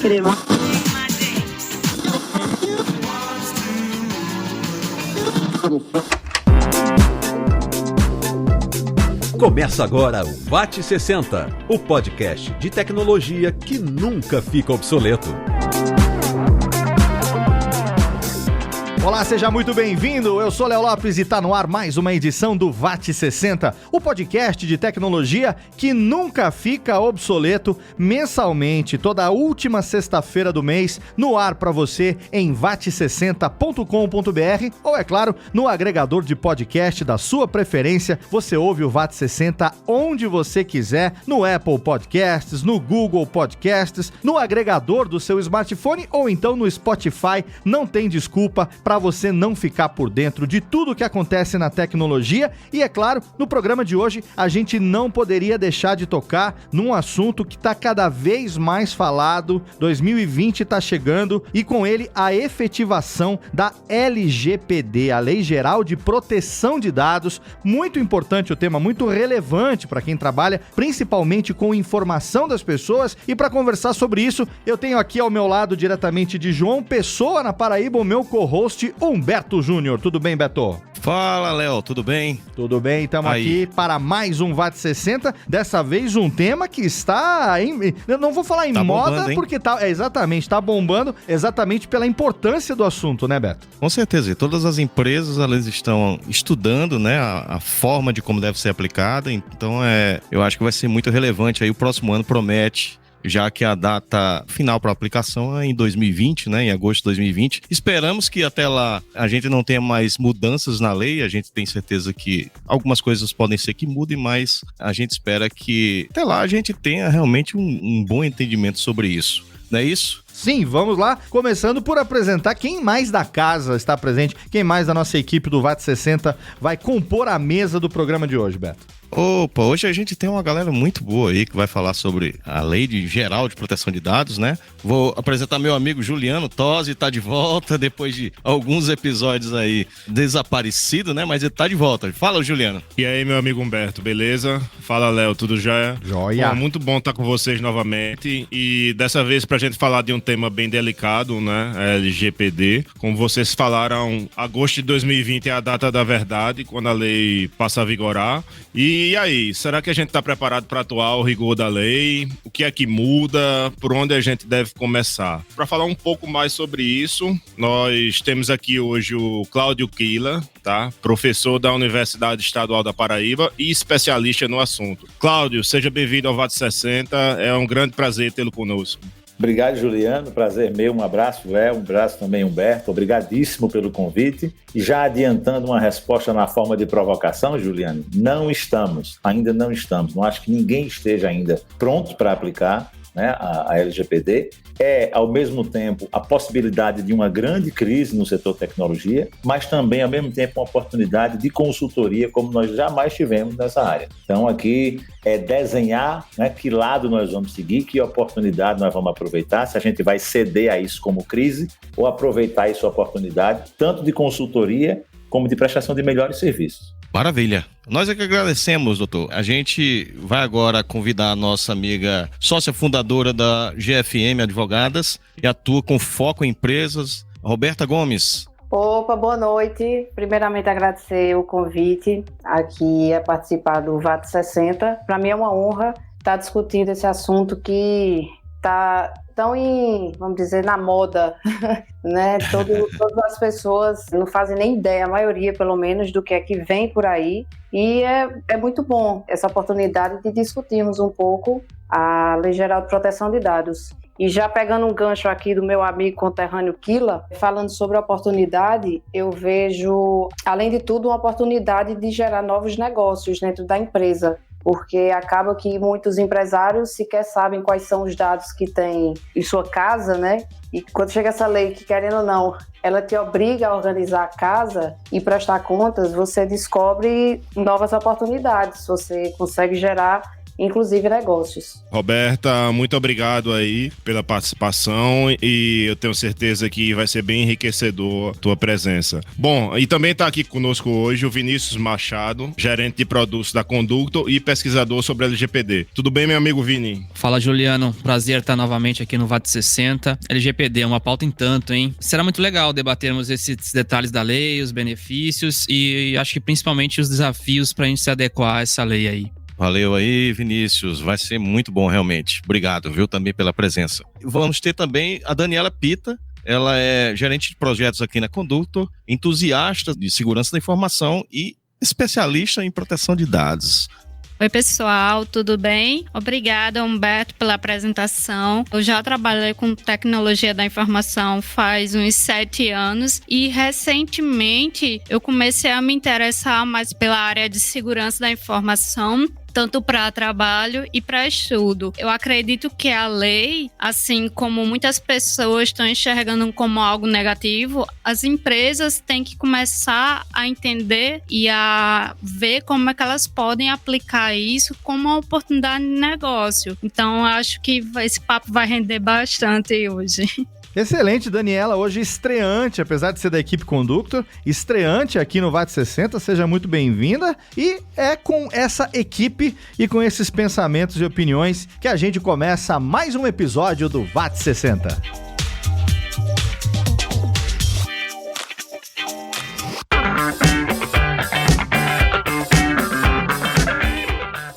incrível. Começa agora o VAT60, o podcast de tecnologia que nunca fica obsoleto. Olá, seja muito bem-vindo, eu sou Léo Lopes e tá no ar mais uma edição do VAT60, o podcast de tecnologia que nunca fica obsoleto, mensalmente, toda última sexta-feira do mês, no ar para você em vat60.com.br ou, é claro, no agregador de podcast da sua preferência. Você ouve o VAT60 onde você quiser, no Apple Podcasts, no Google Podcasts, no agregador do seu smartphone ou então no Spotify. Não tem desculpa para você não ficar por dentro de tudo que acontece na tecnologia. E é claro, no programa de hoje a gente não poderia deixar de tocar num assunto que está cada vez mais falado. 2020 está chegando e com ele a efetivação da LGPD, a Lei Geral de Proteção de Dados. Muito importante o tema, muito relevante para quem trabalha principalmente com informação das pessoas. E para conversar sobre isso, eu tenho aqui ao meu lado, diretamente de João Pessoa, na Paraíba, o meu co-host Humberto Júnior. Tudo bem, Beto? Fala, Léo, tudo bem? Tudo bem, estamos aqui para mais um VAT60, dessa vez um tema que está, eu não vou falar em moda, bombando, porque está bombando exatamente pela importância do assunto, né, Beto? Com certeza, e todas as empresas, elas estão estudando, né, a forma de como deve ser aplicada, então eu acho que vai ser muito relevante, aí o próximo ano promete, já que a data final para a aplicação é em 2020, né, em agosto de 2020. Esperamos que até lá a gente não tenha mais mudanças na lei, a gente tem certeza que algumas coisas podem ser que mudem, mas a gente espera que até lá a gente tenha realmente um bom entendimento sobre isso. Não é isso? Sim, vamos lá, começando por apresentar quem mais da casa está presente, quem mais da nossa equipe do VAT60 vai compor a mesa do programa de hoje, Beto. Opa, hoje a gente tem uma galera muito boa aí que vai falar sobre a Lei Geral de Proteção de Dados, né? Vou apresentar meu amigo Juliano Tosi, tá de volta depois de alguns episódios aí desaparecido, né? Mas ele tá de volta. Fala, Juliano. E aí, meu amigo Humberto, beleza? Fala, Léo, tudo jóia? Jóia. Bom, muito bom estar com vocês novamente e dessa vez pra gente falar de um tema bem delicado, né? A LGPD. Como vocês falaram, agosto de 2020 é a data da verdade, quando a lei passa a vigorar. E aí, será que a gente está preparado para atuar o rigor da lei? O que é que muda? Por onde a gente deve começar? Para falar um pouco mais sobre isso, nós temos aqui hoje o Cláudio Quila, tá? Professor da Universidade Estadual da Paraíba e especialista no assunto. Cláudio, seja bem-vindo ao VAT60, é um grande prazer tê-lo conosco. Obrigado, Juliano. Prazer meu. Um abraço, Léo. Um abraço também, Humberto. Obrigadíssimo pelo convite. E já adiantando uma resposta na forma de provocação, Juliano, ainda não estamos. Não acho que ninguém esteja ainda pronto para aplicar, né, a LGPD. É, ao mesmo tempo, a possibilidade de uma grande crise no setor tecnologia, mas também, ao mesmo tempo, uma oportunidade de consultoria como nós jamais tivemos nessa área. Então, aqui é desenhar, né, que lado nós vamos seguir, que oportunidade nós vamos aproveitar, se a gente vai ceder a isso como crise ou aproveitar isso oportunidade, tanto de consultoria como de prestação de melhores serviços. Maravilha. Nós é que agradecemos, doutor. A gente vai agora convidar a nossa amiga sócia fundadora da GFM Advogadas e atua com foco em empresas, Roberta Gomes. Opa, boa noite. Primeiramente, agradecer o convite aqui a participar do VAT60. Para mim é uma honra estar discutindo esse assunto que está tão vamos dizer, na moda, né? Todas as pessoas não fazem nem ideia, a maioria pelo menos, do que é que vem por aí. E é muito bom essa oportunidade de discutirmos um pouco a Lei Geral de Proteção de Dados. E já pegando um gancho aqui do meu amigo conterrâneo Quila, falando sobre a oportunidade, eu vejo, além de tudo, uma oportunidade de gerar novos negócios dentro da empresa. Porque acaba que muitos empresários sequer sabem quais são os dados que têm em sua casa, né? E quando chega essa lei que, querendo ou não, ela te obriga a organizar a casa e prestar contas, você descobre novas oportunidades, você consegue gerar inclusive negócios. Roberta, muito obrigado aí pela participação e eu tenho certeza que vai ser bem enriquecedor a tua presença. Bom, e também está aqui conosco hoje o Vinícius Machado, gerente de produtos da Conductor e pesquisador sobre LGPD. Tudo bem, meu amigo Vini? Fala, Juliano. Prazer estar novamente aqui no VAT60. LGPD é uma pauta em tanto, hein? Será muito legal debatermos esses detalhes da lei, os benefícios e acho que principalmente os desafios para a gente se adequar a essa lei aí. Valeu aí, Vinícius. Vai ser muito bom, realmente. Obrigado, viu, também pela presença. Vamos ter também a Daniela Pita. Ela é gerente de projetos aqui na Conductor, entusiasta de segurança da informação e especialista em proteção de dados. Oi, pessoal, tudo bem? Obrigada, Humberto, pela apresentação. Eu já trabalhei com tecnologia da informação faz uns 7 anos e, recentemente, eu comecei a me interessar mais pela área de segurança da informação, tanto para trabalho e para estudo. Eu acredito que a lei, assim como muitas pessoas estão enxergando como algo negativo, as empresas têm que começar a entender e a ver como é que elas podem aplicar isso como uma oportunidade de negócio. Então, eu acho que esse papo vai render bastante hoje. Excelente, Daniela, hoje estreante, apesar de ser da equipe Conductor, estreante aqui no VAT60, seja muito bem-vinda. E é com essa equipe e com esses pensamentos e opiniões que a gente começa mais um episódio do VAT60.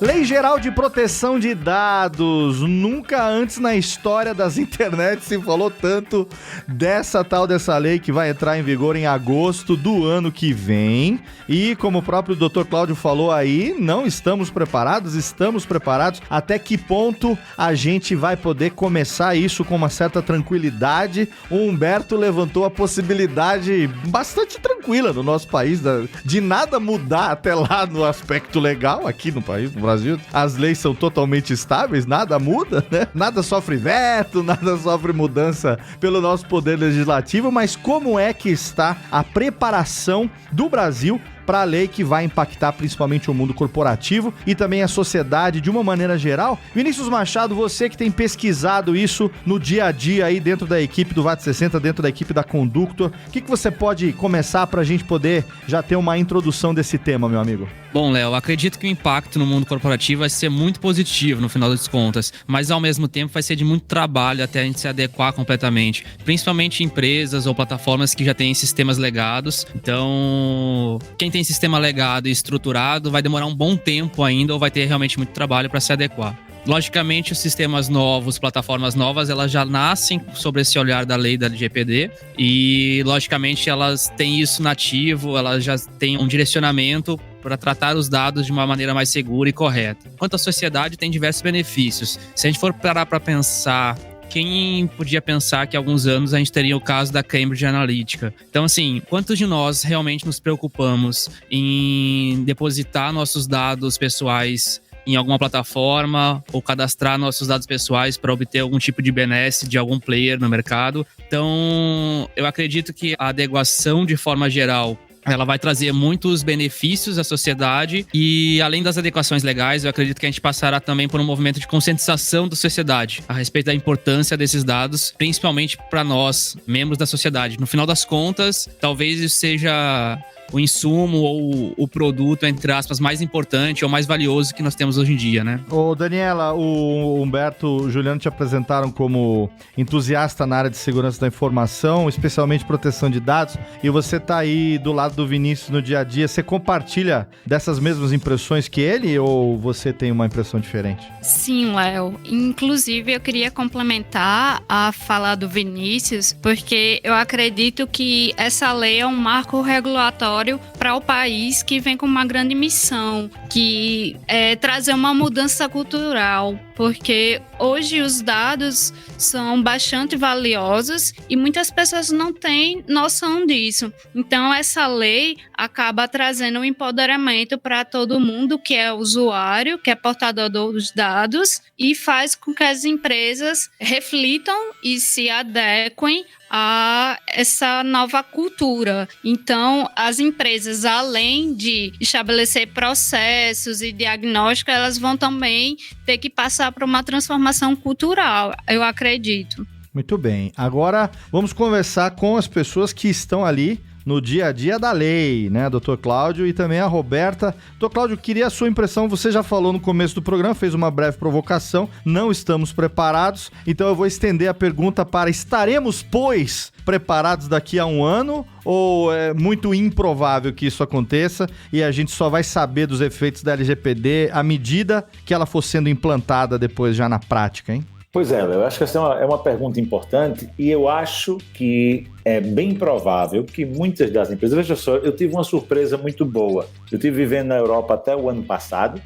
Lei Geral de Proteção de Dados. Nunca antes na história das internets se falou tanto dessa lei que vai entrar em vigor em agosto do ano que vem. E como o próprio Dr. Cláudio falou aí, não estamos preparados, estamos preparados. Até que ponto a gente vai poder começar isso com uma certa tranquilidade? O Humberto levantou a possibilidade bastante tranquila no nosso país de nada mudar até lá no aspecto legal aqui no país, no Brasil. As leis são totalmente estáveis, nada muda, né? Nada sofre veto, nada sofre mudança pelo nosso poder legislativo, mas como é que está a preparação do Brasil para a lei que vai impactar principalmente o mundo corporativo e também a sociedade de uma maneira geral? Vinícius Machado, você que tem pesquisado isso no dia a dia aí dentro da equipe do VAT60, dentro da equipe da Conductor, o que você pode começar para a gente poder já ter uma introdução desse tema, meu amigo? Bom, Léo, acredito que o impacto no mundo corporativo vai ser muito positivo no final das contas, mas ao mesmo tempo vai ser de muito trabalho até a gente se adequar completamente, principalmente empresas ou plataformas que já têm sistemas legados. Então, quem tem sistema legado e estruturado vai demorar um bom tempo ainda ou vai ter realmente muito trabalho para se adequar. Logicamente, os sistemas novos, plataformas novas, elas já nascem sobre esse olhar da lei da LGPD e, logicamente, elas têm isso nativo, elas já têm um direcionamento para tratar os dados de uma maneira mais segura e correta. Quanto à sociedade, tem diversos benefícios. Se a gente for parar para pensar, quem podia pensar que há alguns anos a gente teria o caso da Cambridge Analytica? Então, assim, quantos de nós realmente nos preocupamos em depositar nossos dados pessoais em alguma plataforma ou cadastrar nossos dados pessoais para obter algum tipo de benesse de algum player no mercado? Então, eu acredito que a adequação de forma geral ela vai trazer muitos benefícios à sociedade e, além das adequações legais, eu acredito que a gente passará também por um movimento de conscientização da sociedade a respeito da importância desses dados, principalmente para nós, membros da sociedade. No final das contas, talvez isso seja o insumo ou o produto, entre aspas, mais importante ou mais valioso que nós temos hoje em dia, né? Ô, Daniela, o Humberto e o Juliano te apresentaram como entusiasta na área de segurança da informação, especialmente proteção de dados, e você tá aí do lado do Vinícius no dia a dia. Você compartilha dessas mesmas impressões que ele ou você tem uma impressão diferente? Sim, Léo. Inclusive, eu queria complementar a fala do Vinícius, porque eu acredito que essa lei é um marco regulatório para o país que vem com uma grande missão, que é trazer uma mudança cultural, porque hoje os dados são bastante valiosos e muitas pessoas não têm noção disso. Então, essa lei acaba trazendo um empoderamento para todo mundo que é usuário, que é portador dos dados, e faz com que as empresas reflitam e se adequem a essa nova cultura. Então, as empresas empresas, além de estabelecer processos e diagnóstico, elas vão também ter que passar por uma transformação cultural, eu acredito. Muito bem. Agora vamos conversar com as pessoas que estão ali no dia a dia da lei, né, Dr. Cláudio, e também a Roberta. Dr. Cláudio, queria a sua impressão, você já falou no começo do programa, fez uma breve provocação, não estamos preparados, então eu vou estender a pergunta para: estaremos, pois, preparados daqui a um ano, ou é muito improvável que isso aconteça e a gente só vai saber dos efeitos da LGPD à medida que ela for sendo implantada depois já na prática, hein? Pois é, eu acho que essa é uma pergunta importante e eu acho que é bem provável que muitas das empresas... Veja só, eu tive uma surpresa muito boa. Eu estive vivendo na Europa até o ano passado,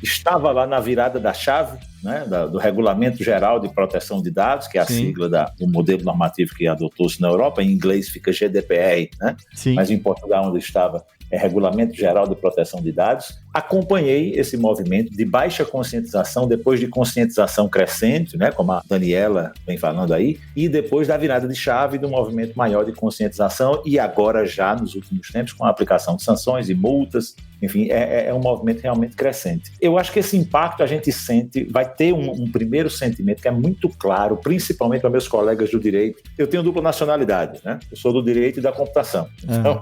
estava lá na virada da chave, né, do Regulamento Geral de Proteção de Dados, que é a sigla do modelo normativo que adotou-se na Europa. Em inglês fica GDPR, né? Mas em Portugal, onde eu estava, é Regulamento Geral de Proteção de Dados. Acompanhei esse movimento de baixa conscientização, depois de conscientização crescente, né, como a Daniela vem falando aí, e depois da virada de chave do movimento maior de conscientização, e agora já nos últimos tempos com a aplicação de sanções e multas. Enfim, é um movimento realmente crescente. Eu acho que esse impacto a gente sente, vai ter um primeiro sentimento que é muito claro, principalmente para meus colegas do direito. Eu tenho dupla nacionalidade, né? Eu sou do direito e da computação. Então,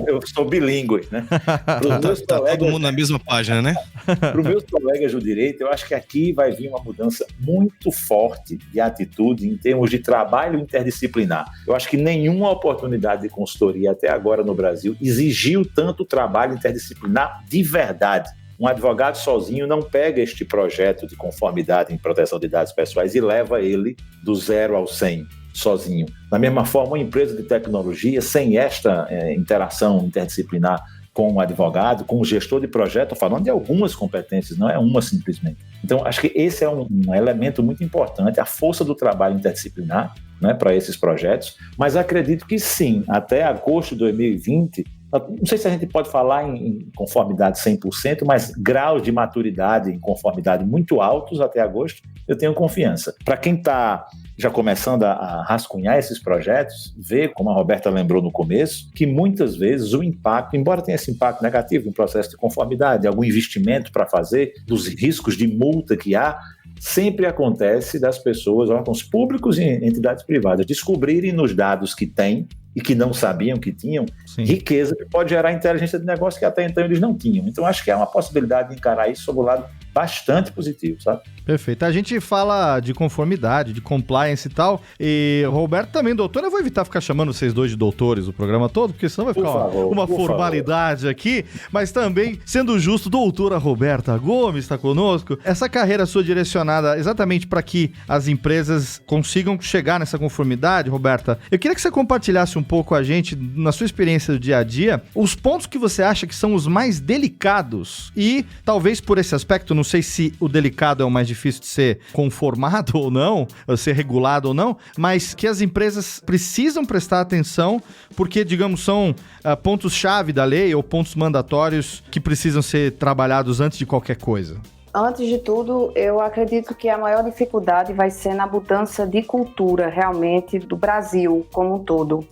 eu sou bilíngue, né? Tá todo mundo na mesma página, né? Para os meus colegas do direito, eu acho que aqui vai vir uma mudança muito forte de atitude em termos de trabalho interdisciplinar. Eu acho que nenhuma oportunidade de consultoria até agora no Brasil exigiu tanto trabalho interdisciplinar de verdade. Um advogado sozinho não pega este projeto de conformidade em proteção de dados pessoais e leva ele do 0 ao 100 sozinho. Da mesma forma, uma empresa de tecnologia, sem esta interação interdisciplinar com o advogado, com o gestor de projeto, falando de algumas competências, não é uma simplesmente. Então, acho que esse é um elemento muito importante, a força do trabalho interdisciplinar, né, para esses projetos, mas acredito que sim, até agosto de 2020, não sei se a gente pode falar em conformidade 100%, mas graus de maturidade em conformidade muito altos até agosto, eu tenho confiança. Para quem está já começando a rascunhar esses projetos, ver, como a Roberta lembrou no começo, que muitas vezes o impacto, embora tenha esse impacto negativo no processo de conformidade, algum investimento para fazer, dos riscos de multa que há, sempre acontece das pessoas, órgãos públicos e entidades privadas, descobrirem nos dados que têm e que não sabiam que tinham, riqueza que pode gerar inteligência de negócio que até então eles não tinham. Então, acho que é uma possibilidade de encarar isso sob o lado bastante positivo, sabe? Perfeito. A gente fala de conformidade, de compliance e tal, e Roberto também, doutor, eu vou evitar ficar chamando vocês dois de doutores o programa todo, porque senão vai ficar uma formalidade aqui, mas também, sendo justo, doutora Roberta Gomes está conosco. Essa carreira sua direcionada exatamente para que as empresas consigam chegar nessa conformidade, Roberta, eu queria que você compartilhasse um pouco com a gente, na sua experiência do dia a dia, os pontos que você acha que são os mais delicados e, talvez por esse aspecto, não sei se o delicado é o mais difícil de ser conformado ou não, ou ser regulado ou não, mas que as empresas precisam prestar atenção porque, digamos, são pontos-chave da lei ou pontos mandatórios que precisam ser trabalhados antes de qualquer coisa. Antes de tudo, eu acredito que a maior dificuldade vai ser na mudança de cultura, realmente, do Brasil como um todo.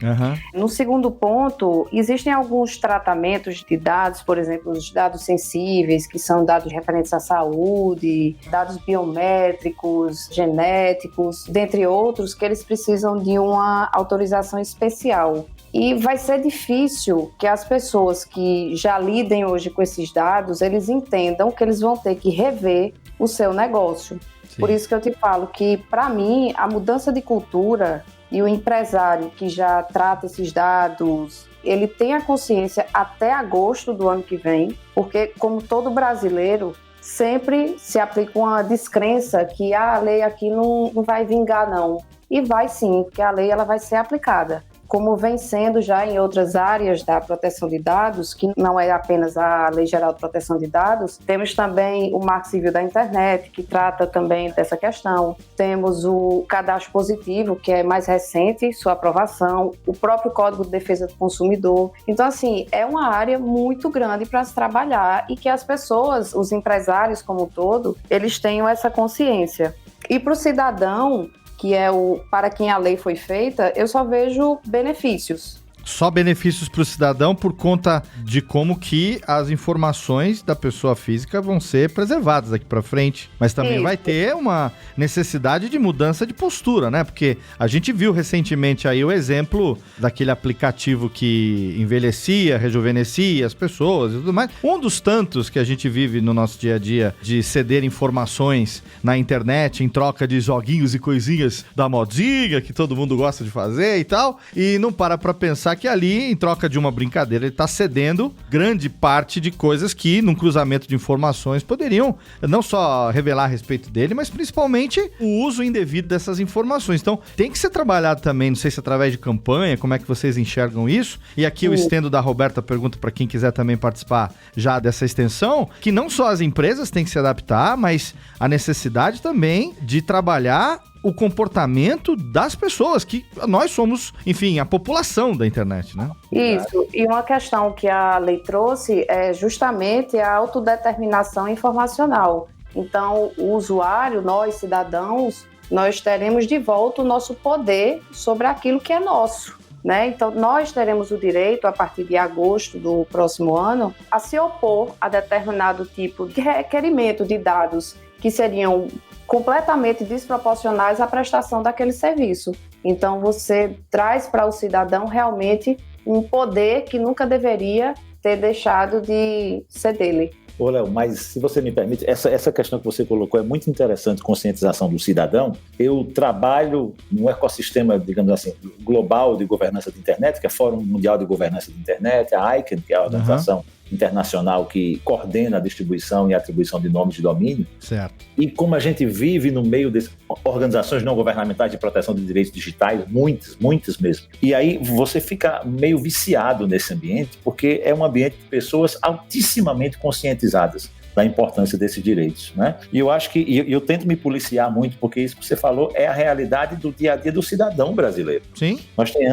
No segundo ponto, existem alguns tratamentos de dados, por exemplo, os dados sensíveis, que são dados referentes à saúde, dados biométricos, genéticos, dentre outros, que eles precisam de uma autorização especial. E vai ser difícil que as pessoas que já lidem hoje com esses dados, eles entendam que eles vão ter que rever o seu negócio. Sim. Por isso que eu te falo que, para mim, a mudança de cultura e o empresário que já trata esses dados, ele tem a consciência até agosto do ano que vem, porque, como todo brasileiro, sempre se aplica uma descrença que a lei aqui não vai vingar, não. E vai sim, porque a lei ela vai ser aplicada. Como vem sendo já em outras áreas da proteção de dados, que não é apenas a Lei Geral de Proteção de Dados, temos também o Marco Civil da Internet, que trata também dessa questão. Temos o Cadastro Positivo, que é mais recente, sua aprovação, o próprio Código de Defesa do Consumidor. Então, assim, é uma área muito grande para se trabalhar e que as pessoas, os empresários como um todo, eles tenham essa consciência. E para o cidadão, que é para quem a lei foi feita, eu só vejo benefícios. só benefícios para o cidadão por conta de como que as informações da pessoa física vão ser preservadas daqui para frente. Mas também vai ter uma necessidade de mudança de postura, né? Porque a gente viu recentemente aí o exemplo daquele aplicativo que envelhecia, rejuvenescia as pessoas e tudo mais. Um dos tantos que a gente vive no nosso dia a dia de ceder informações na internet em troca de joguinhos e coisinhas da modinha que todo mundo gosta de fazer e tal. E não para pensar que ali, em troca de uma brincadeira, ele está cedendo grande parte de coisas que, num cruzamento de informações, poderiam não só revelar a respeito dele, mas principalmente o uso indevido dessas informações. Então, tem que ser trabalhado também, não sei se através de campanha, como é que vocês enxergam isso. E aqui eu estendo da Roberta a pergunta para quem quiser também participar já dessa extensão, que não só as empresas têm que se adaptar, mas a necessidade também de trabalhar o comportamento das pessoas, que nós somos, enfim, a população da internet, né? Isso, e uma questão que a lei trouxe é justamente a autodeterminação informacional. Então, o usuário, nós, cidadãos, nós teremos de volta o nosso poder sobre aquilo que é nosso, né? Então, nós teremos o direito, a partir de agosto do próximo ano, a se opor a determinado tipo de requerimento de dados que seriam completamente desproporcionais à prestação daquele serviço. Então, você traz para o cidadão realmente um poder que nunca deveria ter deixado de ser dele. Ô, Léo, mas se você me permite, essa questão que você colocou é muito interessante, conscientização do cidadão. Eu trabalho no ecossistema, digamos assim, global de governança de internet, que é o Fórum Mundial de Governança de Internet, a ICANN, que é a organização internacional que coordena a distribuição e atribuição de nomes de domínio. Certo. E como a gente vive no meio de organizações não governamentais de proteção de direitos digitais, muitas mesmo. E aí você fica meio viciado nesse ambiente, porque é um ambiente de pessoas altissimamente conscientizadas da importância desses direitos, né? E eu acho que, eu tento me policiar muito, porque isso que você falou é a realidade do dia a dia do cidadão brasileiro. Sim.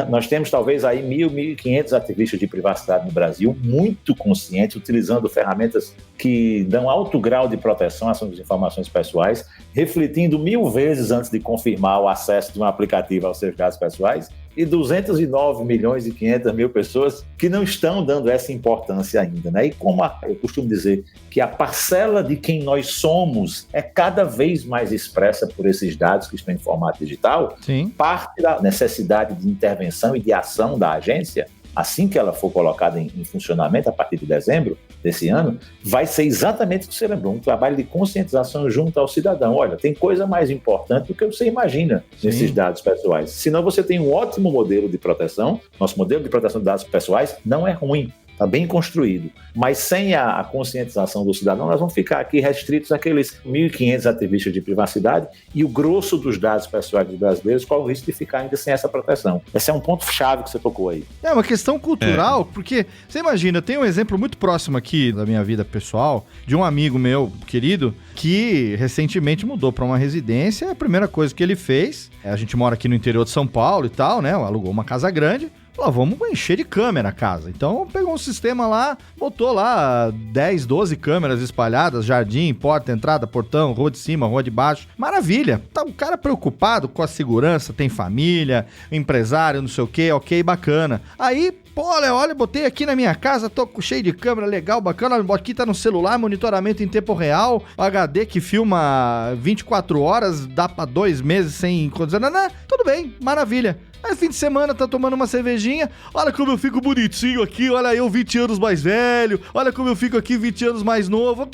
Nós temos talvez aí 1.500 ativistas de privacidade no Brasil, muito conscientes, utilizando ferramentas que dão alto grau de proteção às suas informações pessoais, refletindo 1000 vezes antes de confirmar o acesso de um aplicativo aos seus dados pessoais, e 209.500.000 pessoas que não estão dando essa importância ainda, né? E como eu costumo dizer que a parcela de quem nós somos é cada vez mais expressa por esses dados que estão em formato digital, sim, parte da necessidade de intervenção e de ação da agência, assim que ela for colocada em funcionamento a partir de dezembro desse ano, vai ser exatamente o que você lembrou, um trabalho de conscientização junto ao cidadão. Olha, tem coisa mais importante do que você imagina nesses dados pessoais. Senão você tem um ótimo modelo de proteção. Nosso modelo de proteção de dados pessoais não é ruim, está bem construído. Mas sem a conscientização do cidadão, nós vamos ficar aqui restritos àqueles 1.500 ativistas de privacidade e o grosso dos dados pessoais dos brasileiros, qual o risco de ficar ainda sem essa proteção. Esse é um ponto-chave que você tocou aí. É uma questão cultural, porque você imagina, eu tenho um exemplo muito próximo aqui da minha vida pessoal, de um amigo meu querido, que recentemente mudou para uma residência. A primeira coisa que ele fez, a gente mora aqui no interior de São Paulo e tal, né? Alugou uma casa grande. Falou, vamos encher de câmera a casa. Então pegou um sistema lá, botou lá 10, 12 câmeras espalhadas, jardim, porta, entrada, portão, rua de cima, rua de baixo. Maravilha. Tá um cara preocupado com a segurança, tem família, empresário, não sei o quê, ok, bacana. Aí, pô, olha, botei aqui na minha casa, tô cheio de câmera, legal, bacana. Aqui tá no celular, monitoramento em tempo real, HD que filma 24 horas, dá pra 2 meses sem... Tudo bem, maravilha. Aí, fim de semana, tá tomando uma cervejinha. Olha como eu fico bonitinho aqui. Olha eu 20 anos mais velho. Olha como eu fico aqui 20 anos mais novo.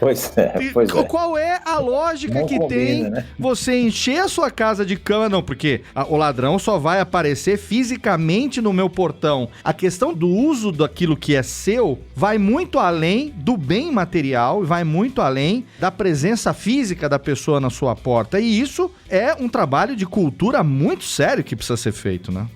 Pois é. Qual é a lógica que tem, né? Você encher a sua casa de câmera? Não, porque o ladrão só vai aparecer fisicamente no meu portão. A questão do uso daquilo que é seu vai muito além do bem material e vai muito além da presença física da pessoa na sua porta. E isso é um trabalho de cultura muito sério que precisa ser feito, né?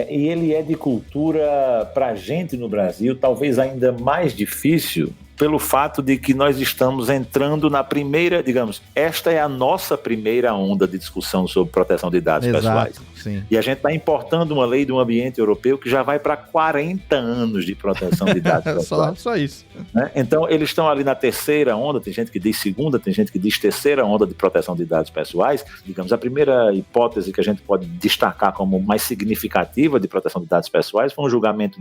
E ele é de cultura, pra gente no Brasil, talvez ainda mais difícil pelo fato de que nós estamos entrando na primeira, digamos, esta é a nossa primeira onda de discussão sobre proteção de dados pessoais. Sim. E a gente está importando uma lei do ambiente europeu que já vai para 40 anos de proteção de dados pessoais. Só isso. Né? Então, eles estão ali na terceira onda, tem gente que diz segunda, tem gente que diz terceira onda de proteção de dados pessoais. Digamos, a primeira hipótese que a gente pode destacar como mais significativa de proteção de dados pessoais foi um julgamento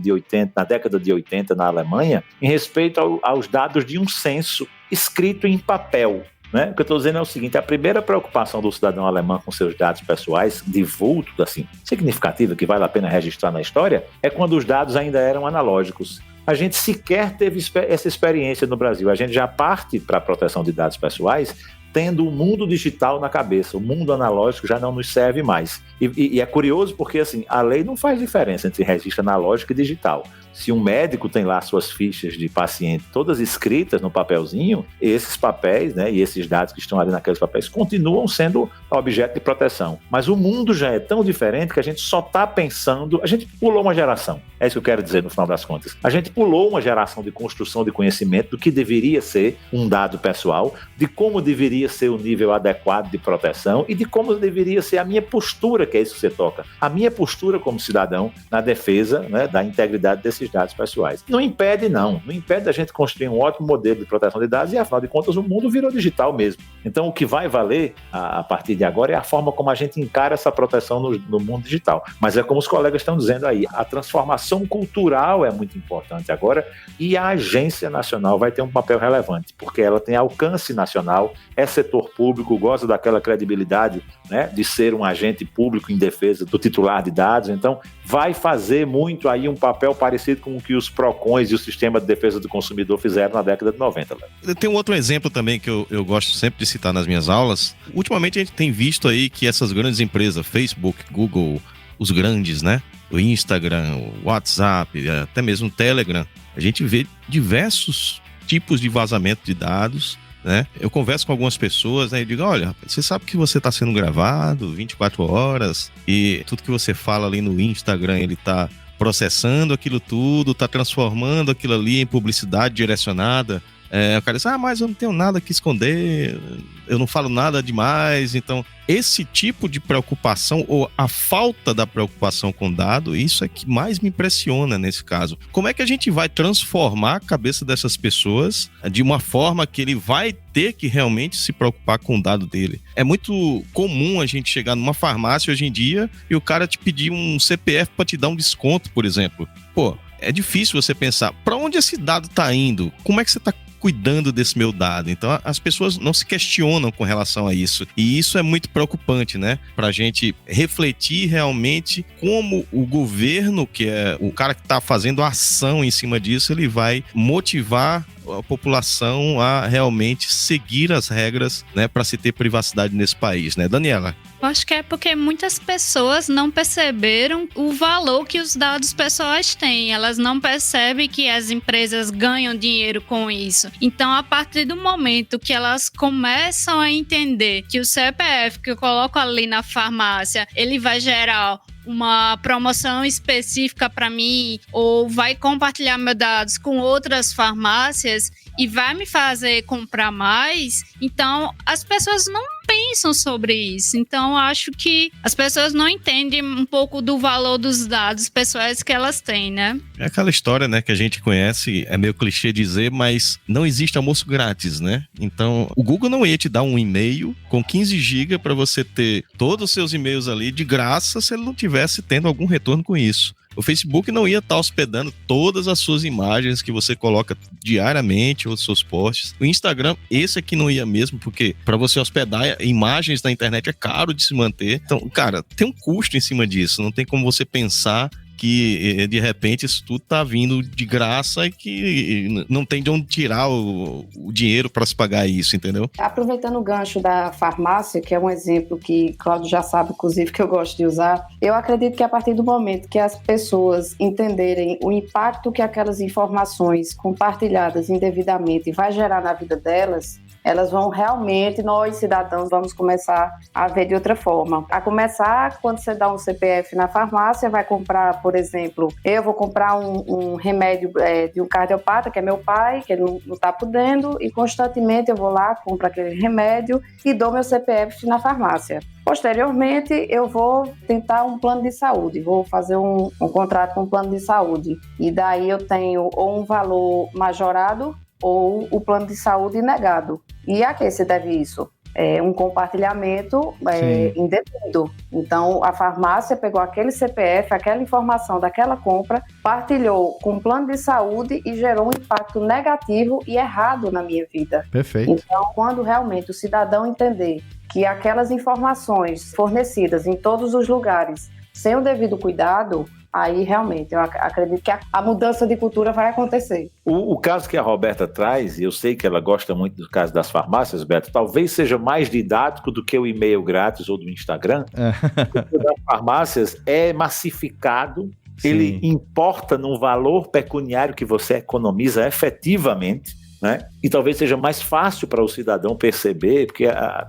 na década de 80 na Alemanha, em respeito aos dados de um censo escrito em papel. Né? O que eu estou dizendo é o seguinte: a primeira preocupação do cidadão alemão com seus dados pessoais, de vulto, assim, significativa, que vale a pena registrar na história, é quando os dados ainda eram analógicos. A gente sequer teve essa experiência no Brasil. A gente já parte para a proteção de dados pessoais tendo o mundo digital na cabeça. O mundo analógico já não nos serve mais. E é curioso porque assim, a lei não faz diferença entre registro analógico e digital. Se um médico tem lá suas fichas de paciente todas escritas no papelzinho, esses papéis, né, e esses dados que estão ali naqueles papéis continuam sendo objeto de proteção. Mas o mundo já é tão diferente que a gente só está pensando... A gente pulou uma geração. É isso que eu quero dizer no final das contas. A gente pulou uma geração de construção de conhecimento do que deveria ser um dado pessoal, de como deveria ser o nível adequado de proteção e de como deveria ser a minha postura, que é isso que você toca. A minha postura como cidadão na defesa, né, da integridade desses dados pessoais. Não impede da gente construir um ótimo modelo de proteção de dados e, afinal de contas, o mundo virou digital mesmo. Então, o que vai valer a partir de agora é a forma como a gente encara essa proteção no mundo digital. Mas é como os colegas estão dizendo aí, a transformação cultural é muito importante agora e a Agência Nacional vai ter um papel relevante, porque ela tem alcance nacional, é setor público, goza daquela credibilidade, né, de ser um agente público em defesa do titular de dados. Então, vai fazer muito aí um papel parecido com o que os PROCONs e o Sistema de Defesa do Consumidor fizeram na década de 90. Tem um outro exemplo também que eu gosto sempre de citar nas minhas aulas. Ultimamente a gente tem visto aí que essas grandes empresas, Facebook, Google, os grandes, né? O Instagram, o WhatsApp, até mesmo o Telegram, a gente vê diversos tipos de vazamento de dados, né? Eu converso com algumas pessoas, né, e digo, olha, você sabe que você está sendo gravado 24 horas e tudo que você fala ali no Instagram, ele está processando aquilo tudo, está transformando aquilo ali em publicidade direcionada. O cara diz, mas eu não tenho nada que esconder, eu não falo nada demais. Então, esse tipo de preocupação, ou a falta da preocupação com dado, isso é que mais me impressiona nesse caso. Como é que a gente vai transformar a cabeça dessas pessoas de uma forma que ele vai ter que realmente se preocupar com o dado dele? É muito comum a gente chegar numa farmácia hoje em dia e o cara te pedir um CPF para te dar um desconto, por exemplo. Pô, é difícil você pensar, para onde esse dado está indo? Como é que você está cuidando desse meu dado? Então as pessoas não se questionam com relação a isso, e isso é muito preocupante, né? Pra gente refletir realmente como o governo, que é o cara que tá fazendo a ação em cima disso, ele vai motivar a população a realmente seguir as regras, né, para se ter privacidade nesse país, né, Daniela? Eu acho que é porque muitas pessoas não perceberam o valor que os dados pessoais têm. Elas não percebem que as empresas ganham dinheiro com isso. Então, a partir do momento que elas começam a entender que o CPF que eu coloco ali na farmácia, ele vai gerar uma promoção específica para mim, ou vai compartilhar meus dados com outras farmácias e vai me fazer comprar mais, então as pessoas não pensam sobre isso. Então acho que as pessoas não entendem um pouco do valor dos dados pessoais que elas têm, né? É aquela história, né, que a gente conhece, é meio clichê dizer, mas não existe almoço grátis, né? Então o Google não ia te dar um e-mail com 15 GB para você ter todos os seus e-mails ali de graça se ele não tivesse tendo algum retorno com isso. O Facebook não ia estar hospedando todas as suas imagens que você coloca diariamente, ou seus posts. O Instagram, esse aqui não ia mesmo, porque para você hospedar imagens na internet é caro de se manter. Então, cara, tem um custo em cima disso. Não tem como você pensar que de repente isso tudo tá vindo de graça e que não tem de onde tirar o dinheiro para se pagar isso, entendeu? Aproveitando o gancho da farmácia, que é um exemplo que Cláudio já sabe, inclusive, que eu gosto de usar, eu acredito que a partir do momento que as pessoas entenderem o impacto que aquelas informações compartilhadas indevidamente vai gerar na vida delas, elas vão realmente, nós cidadãos, vamos começar a ver de outra forma. A começar, quando você dá um CPF na farmácia, vai comprar, por exemplo, eu vou comprar um remédio de um cardiopata, que é meu pai, que ele não está podendo, e constantemente eu vou lá, compro aquele remédio e dou meu CPF na farmácia. Posteriormente, eu vou tentar um plano de saúde, vou fazer um contrato com um plano de saúde. E daí eu tenho ou um valor majorado ou o plano de saúde negado. E a que se deve isso? É um compartilhamento indevido. Então, a farmácia pegou aquele CPF, aquela informação daquela compra, partilhou com o plano de saúde e gerou um impacto negativo e errado na minha vida. Perfeito. Então, quando realmente o cidadão entender que aquelas informações fornecidas em todos os lugares, sem o devido cuidado, aí realmente eu acredito que a mudança de cultura vai acontecer. O caso que a Roberta traz, e eu sei que ela gosta muito do caso das farmácias, Beto, talvez seja mais didático do que o e-mail grátis ou do Instagram. O das farmácias é massificado, sim. Ele importa no valor pecuniário que você economiza efetivamente, né? E talvez seja mais fácil para o cidadão perceber, porque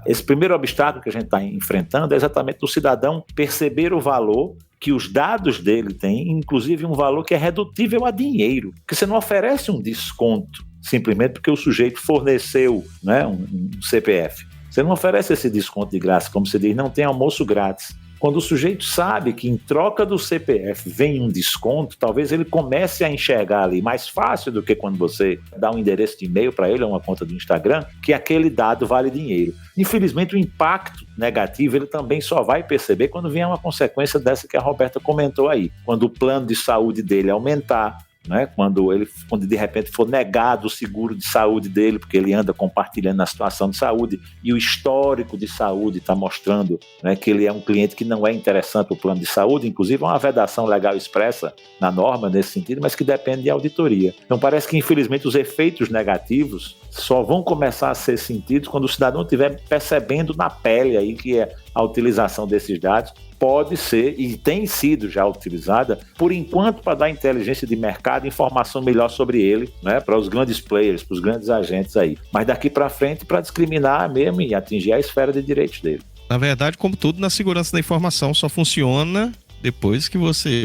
esse primeiro obstáculo que a gente está enfrentando é exatamente o cidadão perceber o valor que os dados dele têm, inclusive um valor que é redutível a dinheiro, porque você não oferece um desconto simplesmente porque o sujeito forneceu, né, um CPF. Você não oferece esse desconto de graça, como se diz, não tem almoço grátis. Quando o sujeito sabe que em troca do CPF vem um desconto, talvez ele comece a enxergar ali mais fácil do que quando você dá um endereço de e-mail para ele ou uma conta do Instagram, que aquele dado vale dinheiro. Infelizmente, o impacto negativo ele também só vai perceber quando vier uma consequência dessa que a Roberta comentou aí. Quando o plano de saúde dele aumentar, né? Quando de repente for negado o seguro de saúde dele, porque ele anda compartilhando a situação de saúde e o histórico de saúde está mostrando, né, que ele é um cliente que não é interessante para o plano de saúde, inclusive uma vedação legal expressa na norma nesse sentido, mas que depende de auditoria. Então parece que infelizmente os efeitos negativos só vão começar a ser sentidos quando o cidadão estiver percebendo na pele aí que a utilização desses dados pode ser e tem sido já utilizada, por enquanto, para dar inteligência de mercado, informação melhor sobre ele, né, para os grandes players, para os grandes agentes aí. Mas daqui para frente, para discriminar mesmo e atingir a esfera de direitos dele. Na verdade, como tudo na segurança da informação, só funciona depois que você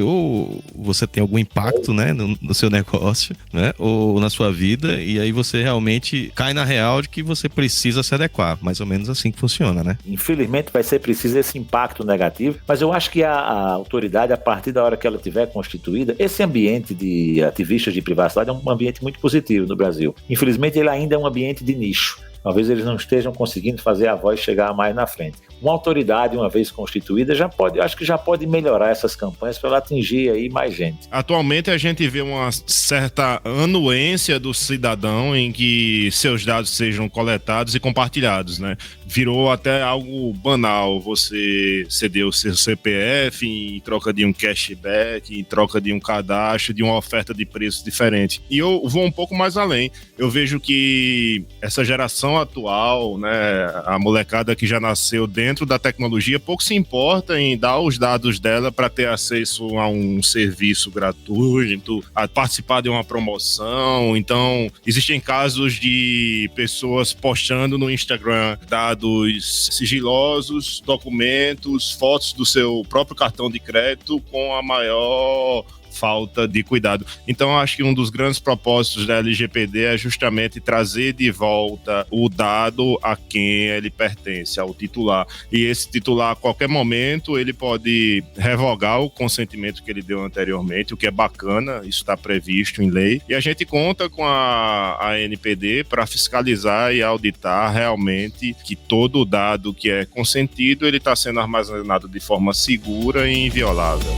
tem algum impacto, né, no seu negócio, né, ou na sua vida, e aí você realmente cai na real de que você precisa se adequar. Mais ou menos assim que funciona, né? Infelizmente vai ser preciso esse impacto negativo, mas eu acho que a autoridade, a partir da hora que ela tiver constituída, esse ambiente de ativistas de privacidade é um ambiente muito positivo no Brasil. Infelizmente ele ainda é um ambiente de nicho. Talvez eles não estejam conseguindo fazer a voz chegar mais na frente. Uma autoridade, uma vez constituída, acho que já pode melhorar essas campanhas para ela atingir aí mais gente. Atualmente a gente vê uma certa anuência do cidadão em que seus dados sejam coletados e compartilhados, né? Virou até algo banal você ceder o seu CPF em troca de um cashback, em troca de um cadastro, de uma oferta de preço diferente. E eu vou um pouco mais além. Eu vejo que essa geração atual, né, a molecada que já nasceu dentro da tecnologia, pouco se importa em dar os dados dela para ter acesso a um serviço gratuito, a participar de uma promoção. Então, existem casos de pessoas postando no Instagram dados sigilosos, documentos, fotos do seu próprio cartão de crédito com a maior falta de cuidado. Então, acho que um dos grandes propósitos da LGPD é justamente trazer de volta o dado a quem ele pertence, ao titular. E esse titular, a qualquer momento, ele pode revogar o consentimento que ele deu anteriormente, o que é bacana, isso está previsto em lei. E a gente conta com a ANPD para fiscalizar e auditar realmente que todo o dado que é consentido, ele está sendo armazenado de forma segura e inviolável.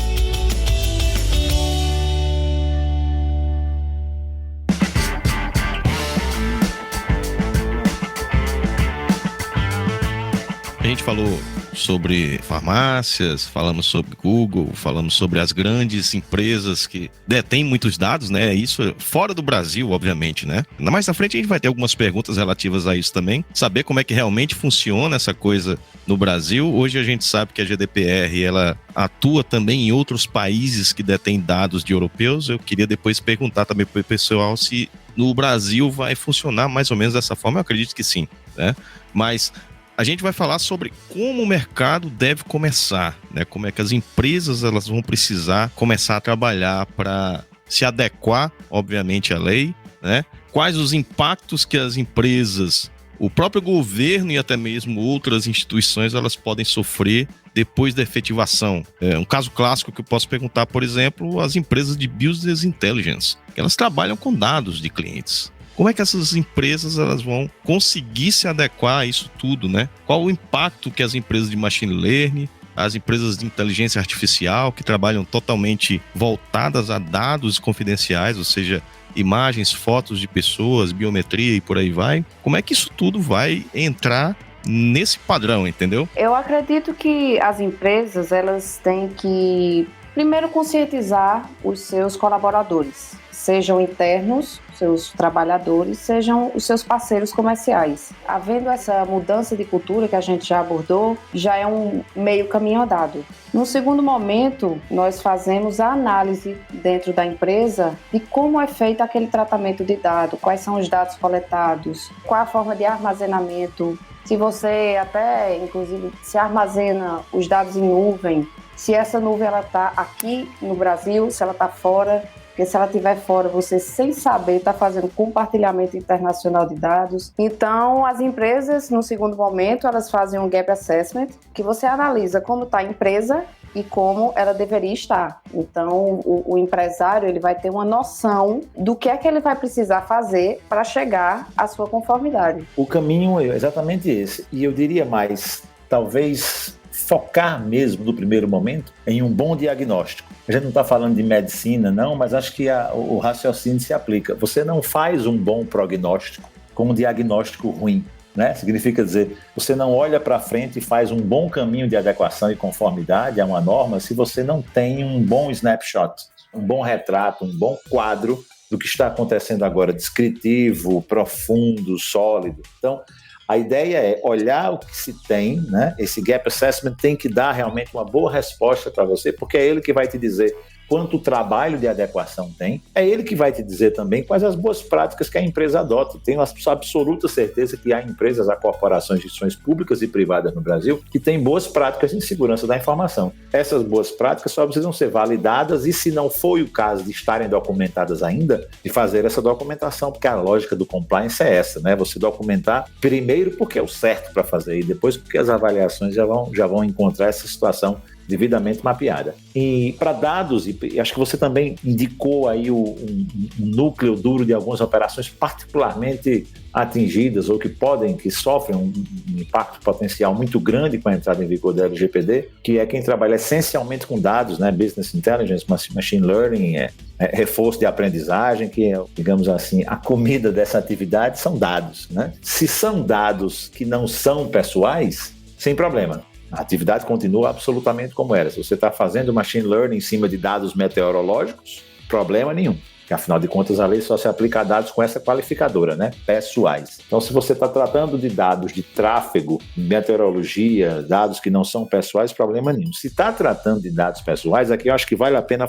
A gente falou sobre farmácias, falamos sobre Google, falamos sobre as grandes empresas que detêm muitos dados, né? Isso fora do Brasil, obviamente, né? Mais na frente a gente vai ter algumas perguntas relativas a isso também, saber como é que realmente funciona essa coisa no Brasil. Hoje a gente sabe que a GDPR, ela atua também em outros países que detêm dados de europeus. Eu queria depois perguntar também para o pessoal se no Brasil vai funcionar mais ou menos dessa forma. Eu acredito que sim. né? Mas a gente vai falar sobre como o mercado deve começar, né? Como é que as empresas elas vão precisar começar a trabalhar para se adequar, obviamente, à lei, né? Quais os impactos que as empresas, o próprio governo e até mesmo outras instituições, elas podem sofrer depois da efetivação. Um caso clássico que eu posso perguntar, por exemplo, as empresas de Business Intelligence, que elas trabalham com dados de clientes. Como é que essas empresas elas vão conseguir se adequar a isso tudo, né? Qual o impacto que as empresas de Machine Learning, as empresas de inteligência artificial, que trabalham totalmente voltadas a dados confidenciais, ou seja, imagens, fotos de pessoas, biometria e por aí vai. Como é que isso tudo vai entrar nesse padrão, entendeu? Eu acredito que as empresas, elas têm que, primeiro, conscientizar os seus colaboradores, sejam internos, seus trabalhadores, sejam os seus parceiros comerciais. Havendo essa mudança de cultura que a gente já abordou, já é um meio caminho andado. No segundo momento, nós fazemos a análise dentro da empresa de como é feito aquele tratamento de dados, quais são os dados coletados, qual a forma de armazenamento. Se você até, inclusive, se armazena os dados em nuvem, se essa nuvem está aqui no Brasil, se ela está fora, porque se ela estiver fora, você, sem saber, está fazendo compartilhamento internacional de dados. Então, as empresas, no segundo momento, elas fazem um gap assessment, que você analisa como está a empresa e como ela deveria estar. Então, o empresário ele vai ter uma noção do que é que ele vai precisar fazer para chegar à sua conformidade. O caminho é exatamente esse. E eu diria mais, talvez focar mesmo, no primeiro momento, em um bom diagnóstico. A gente não está falando de medicina, não, mas acho que o raciocínio se aplica. Você não faz um bom prognóstico com um diagnóstico ruim, né? Significa dizer, você não olha para frente e faz um bom caminho de adequação e conformidade a uma norma se você não tem um bom snapshot, um bom retrato, um bom quadro do que está acontecendo agora, descritivo, profundo, sólido. Então, a ideia é olhar o que se tem, né? Esse gap assessment tem que dar realmente uma boa resposta para você, porque é ele que vai te dizer quanto trabalho de adequação tem, é ele que vai te dizer também quais as boas práticas que a empresa adota. Tenho absoluta certeza que há empresas, há corporações, instituições públicas e privadas no Brasil que têm boas práticas em segurança da informação. Essas boas práticas só precisam ser validadas e, se não foi o caso de estarem documentadas ainda, de fazer essa documentação, porque a lógica do compliance é essa, né? Você documentar primeiro porque é o certo para fazer e depois porque as avaliações já vão encontrar essa situação devidamente mapeada. E para dados, e acho que você também indicou aí um núcleo duro de algumas operações particularmente atingidas ou que sofrem um impacto potencial muito grande com a entrada em vigor da LGPD, que é quem trabalha essencialmente com dados, né? Business Intelligence, Machine Learning, reforço de aprendizagem, que é, digamos assim, a comida dessa atividade são dados, né? Se são dados que não são pessoais, sem problema. A atividade continua absolutamente como era. Se você está fazendo machine learning em cima de dados meteorológicos, problema nenhum. Porque, afinal de contas, a lei só se aplica a dados com essa qualificadora, né? Pessoais. Então, se você está tratando de dados de tráfego, meteorologia, dados que não são pessoais, problema nenhum. Se está tratando de dados pessoais, aqui eu acho que vale a pena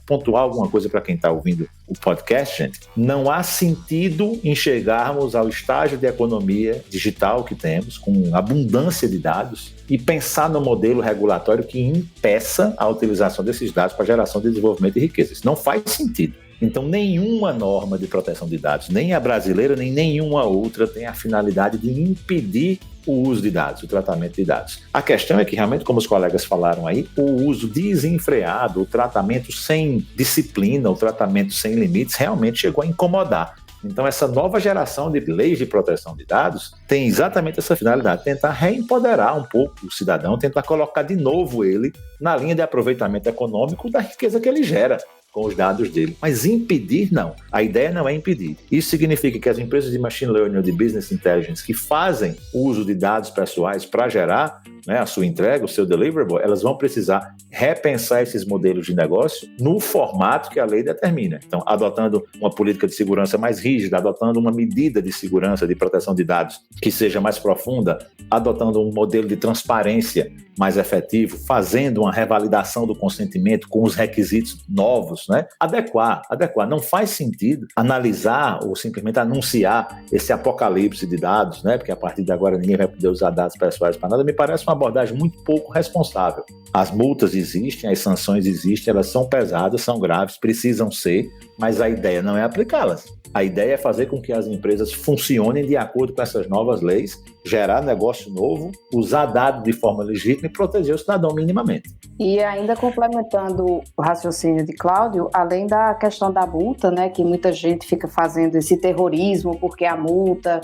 pontuar alguma coisa para quem está ouvindo o podcast, gente. Não há sentido em chegarmos ao estágio de economia digital que temos, com abundância de dados, e pensar no modelo regulatório que impeça a utilização desses dados para geração de desenvolvimento e riqueza. Isso não faz sentido. Então, nenhuma norma de proteção de dados, nem a brasileira, nem nenhuma outra, tem a finalidade de impedir o uso de dados, o tratamento de dados. A questão é que, realmente, como os colegas falaram aí, o uso desenfreado, o tratamento sem disciplina, o tratamento sem limites, realmente chegou a incomodar. Então, essa nova geração de leis de proteção de dados tem exatamente essa finalidade, tentar reempoderar um pouco o cidadão, tentar colocar de novo ele na linha de aproveitamento econômico da riqueza que ele gera com os dados dele. Mas impedir, não. A ideia não é impedir. Isso significa que as empresas de Machine Learning ou de Business Intelligence que fazem uso de dados pessoais para gerar, né, a sua entrega, o seu deliverable, elas vão precisar repensar esses modelos de negócio no formato que a lei determina. Então, adotando uma política de segurança mais rígida, adotando uma medida de segurança, de proteção de dados que seja mais profunda, adotando um modelo de transparência mais efetivo, fazendo uma revalidação do consentimento com os requisitos novos, né? Adequar. Não faz sentido analisar ou simplesmente anunciar esse apocalipse de dados, né? Porque a partir de agora ninguém vai poder usar dados pessoais para nada. Me parece uma abordagem muito pouco responsável. As multas existem, as sanções existem, elas são pesadas, são graves, precisam ser, mas a ideia não é aplicá-las. A ideia é fazer com que as empresas funcionem de acordo com essas novas leis, gerar negócio novo, usar dados de forma legítima e proteger o cidadão minimamente. E ainda complementando o raciocínio de Cláudio, além da questão da multa, né, que muita gente fica fazendo esse terrorismo porque a multa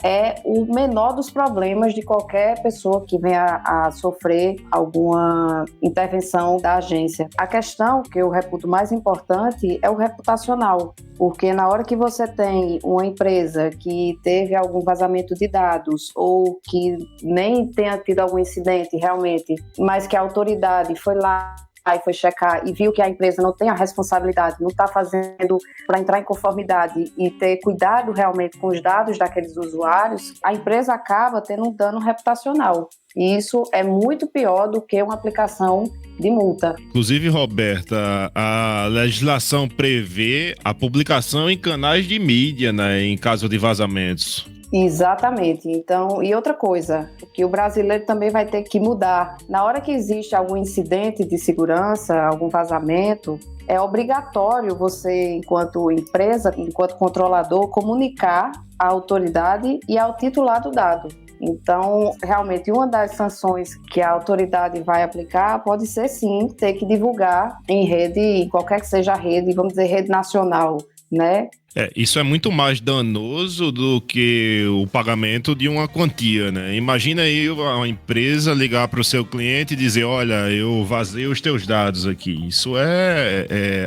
é o menor dos problemas de qualquer pessoa que venha a sofrer alguma intervenção da agência. A questão que eu reputo mais importante é o reputacional, porque na hora que você tem uma empresa que teve algum vazamento de dados ou que nem tenha tido algum incidente realmente, mas que a autoridade foi lá e foi checar e viu que a empresa não tem a responsabilidade, não está fazendo para entrar em conformidade e ter cuidado realmente com os dados daqueles usuários, a empresa acaba tendo um dano reputacional. E isso é muito pior do que uma aplicação de multa. Inclusive, Roberta, a legislação prevê a publicação em canais de mídia, né, em caso de vazamentos. Exatamente. Então, e outra coisa, que o brasileiro também vai ter que mudar. Na hora que existe algum incidente de segurança, algum vazamento, é obrigatório você, enquanto empresa, enquanto controlador, comunicar à autoridade e ao titular do dado. Então, realmente, uma das sanções que a autoridade vai aplicar pode ser, sim, ter que divulgar em rede, qualquer que seja a rede, vamos dizer, rede nacional, né? Isso é muito mais danoso do que o pagamento de uma quantia, né? Imagina aí uma empresa ligar para o seu cliente e dizer, olha, eu vazei os teus dados aqui. Isso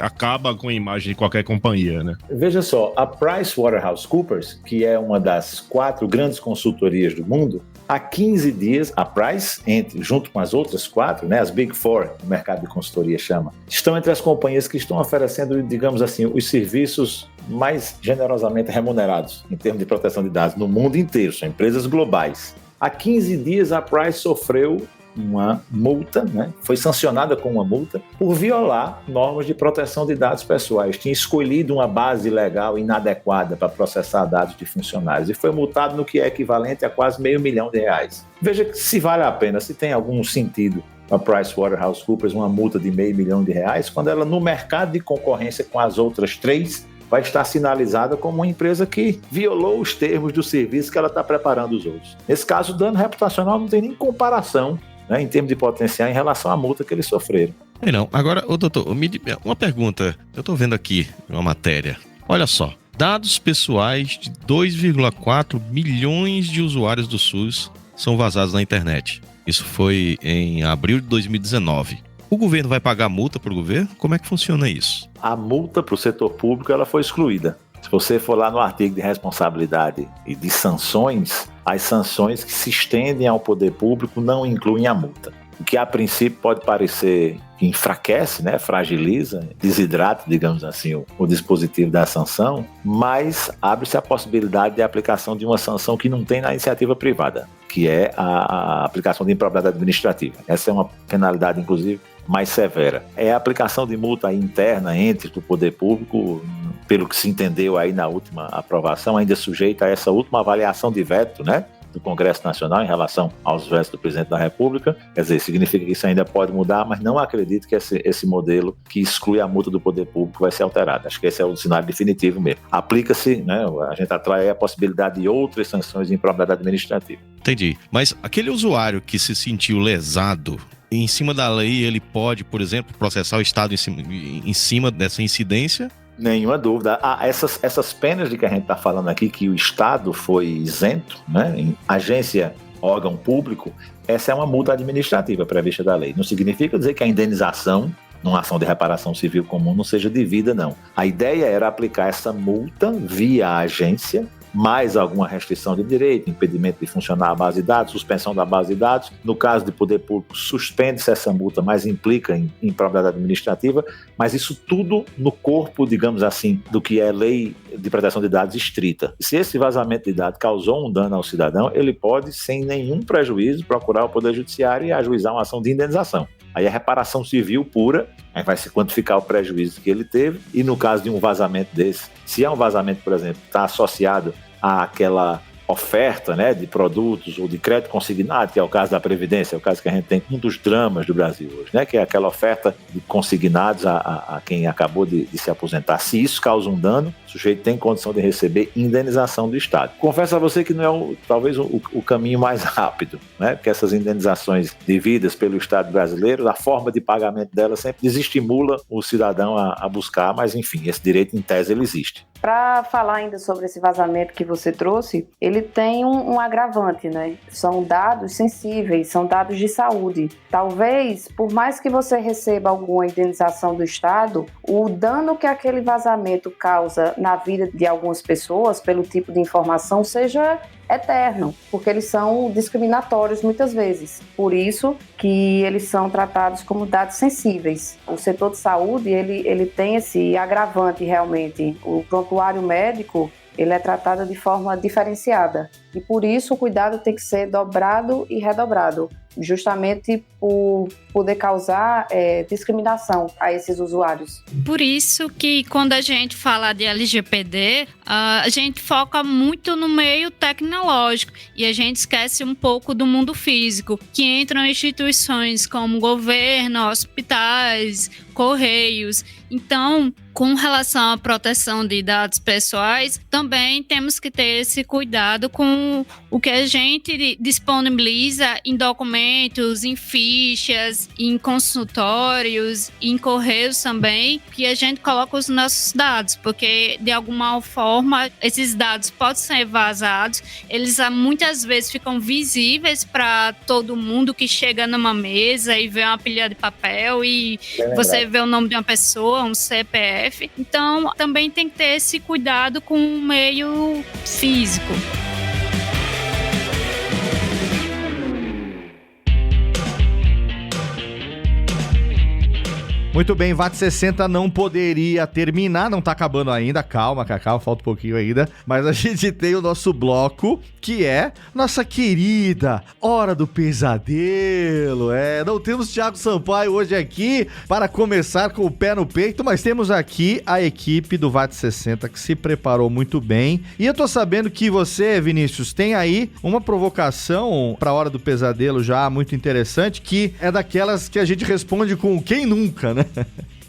acaba com a imagem de qualquer companhia, né? Veja só, a PricewaterhouseCoopers, que é uma das 4 grandes consultorias do mundo, há 15 dias, a Price, junto com as outras 4, né, as Big Four, o mercado de consultoria chama, estão entre as companhias que estão oferecendo, digamos assim, os serviços mais generosamente remunerados em termos de proteção de dados no mundo inteiro, são empresas globais. Há 15 dias a Price sofreu uma multa, né? Foi sancionada com uma multa por violar normas de proteção de dados pessoais. Tinha escolhido uma base legal inadequada para processar dados de funcionários e foi multado no que é equivalente a quase R$500 mil. Veja se vale a pena, se tem algum sentido a PricewaterhouseCoopers uma multa de R$500 mil, quando ela no mercado de concorrência com as outras 3 vai estar sinalizada como uma empresa que violou os termos do serviço que ela está preparando os outros. Nesse caso, o dano reputacional não tem nem comparação, né, em termos de potencial em relação à multa que eles sofreram. Não. Agora, doutor, uma pergunta. Eu estou vendo aqui uma matéria. Olha só, dados pessoais de 2,4 milhões de usuários do SUS são vazados na internet. Isso foi em abril de 2019. O governo vai pagar multa para o governo? Como é que funciona isso? A multa para o setor público ela foi excluída. Se você for lá no artigo de responsabilidade e de sanções, as sanções que se estendem ao poder público não incluem a multa. O que a princípio pode parecer que enfraquece, né, fragiliza, desidrata, digamos assim, o dispositivo da sanção, mas abre-se a possibilidade de aplicação de uma sanção que não tem na iniciativa privada, que é a aplicação de improbidade administrativa. Essa é uma penalidade, inclusive, mais severa. É a aplicação de multa interna entre o poder público, pelo que se entendeu aí na última aprovação, ainda sujeita a essa última avaliação de veto, né, do Congresso Nacional em relação aos vetos do Presidente da República. Quer dizer, significa que isso ainda pode mudar, mas não acredito que esse modelo que exclui a multa do poder público vai ser alterado. Acho que esse é o cenário definitivo mesmo. Aplica-se, né, a gente atrai a possibilidade de outras sanções de improbidade administrativa. Entendi. Mas aquele usuário que se sentiu lesado, em cima da lei, ele pode, por exemplo, processar o Estado em cima dessa incidência? Nenhuma dúvida. Essas penas de que a gente está falando aqui, que o Estado foi isento, né, em agência, órgão público, essa é uma multa administrativa prevista da lei. Não significa dizer que a indenização, numa ação de reparação civil comum, não seja devida, não. A ideia era aplicar essa multa via agência, mais alguma restrição de direito, impedimento de funcionar a base de dados, suspensão da base de dados. No caso de poder público, suspende-se essa multa, mas implica em improbidade administrativa Mas isso tudo no corpo, digamos assim, do que é lei de proteção de dados estrita. Se esse vazamento de dados causou um dano ao cidadão, ele pode, sem nenhum prejuízo, procurar o Poder Judiciário e ajuizar uma ação de indenização. Aí a reparação civil pura, aí vai se quantificar o prejuízo que ele teve, e no caso de um vazamento desse, se é um vazamento, por exemplo, que está associado àquela oferta, né, de produtos ou de crédito consignado, que é o caso da Previdência, é o caso que a gente tem, um dos dramas do Brasil hoje, né, que é aquela oferta de consignados a quem acabou de se aposentar. Se isso causa um dano, o sujeito tem condição de receber indenização do Estado. Confesso a você que não é talvez o caminho mais rápido, né, porque essas indenizações devidas pelo Estado brasileiro, a forma de pagamento delas sempre desestimula o cidadão a buscar, mas enfim, esse direito em tese ele existe. Para falar ainda sobre esse vazamento que você trouxe, ele tem um agravante, né? São dados sensíveis, são dados de saúde. Talvez, por mais que você receba alguma indenização do Estado, o dano que aquele vazamento causa na vida de algumas pessoas, pelo tipo de informação, seja eterno, porque eles são discriminatórios muitas vezes. Por isso que eles são tratados como dados sensíveis. O setor de saúde, ele tem esse agravante realmente. O prontuário médico, ele é tratado de forma diferenciada. E por isso o cuidado tem que ser dobrado e redobrado, justamente por poder causar discriminação a esses usuários. Por isso que quando a gente fala de LGPD, a gente foca muito no meio tecnológico e a gente esquece um pouco do mundo físico, que entram instituições como governo, hospitais, correios. Então, com relação à proteção de dados pessoais, também temos que ter esse cuidado com o que a gente disponibiliza em documentos, em fichas, em consultórios, em correios também, que a gente coloca os nossos dados, porque de alguma forma esses dados podem ser vazados, eles muitas vezes ficam visíveis para todo mundo que chega numa mesa e vê uma pilha de papel e você vê o nome de uma pessoa, um CPF. Então, também tem que ter esse cuidado com o meio físico. Muito bem, VAT 60 não poderia terminar, não tá acabando ainda, calma, Cacau, falta um pouquinho ainda, mas a gente tem o nosso bloco, que é nossa querida Hora do Pesadelo. Não temos Thiago Sampaio hoje aqui para começar com o pé no peito, mas temos aqui a equipe do VAT 60 que se preparou muito bem. E eu tô sabendo que você, Vinícius, tem aí uma provocação para a Hora do Pesadelo já muito interessante, que é daquelas que a gente responde com quem nunca, né?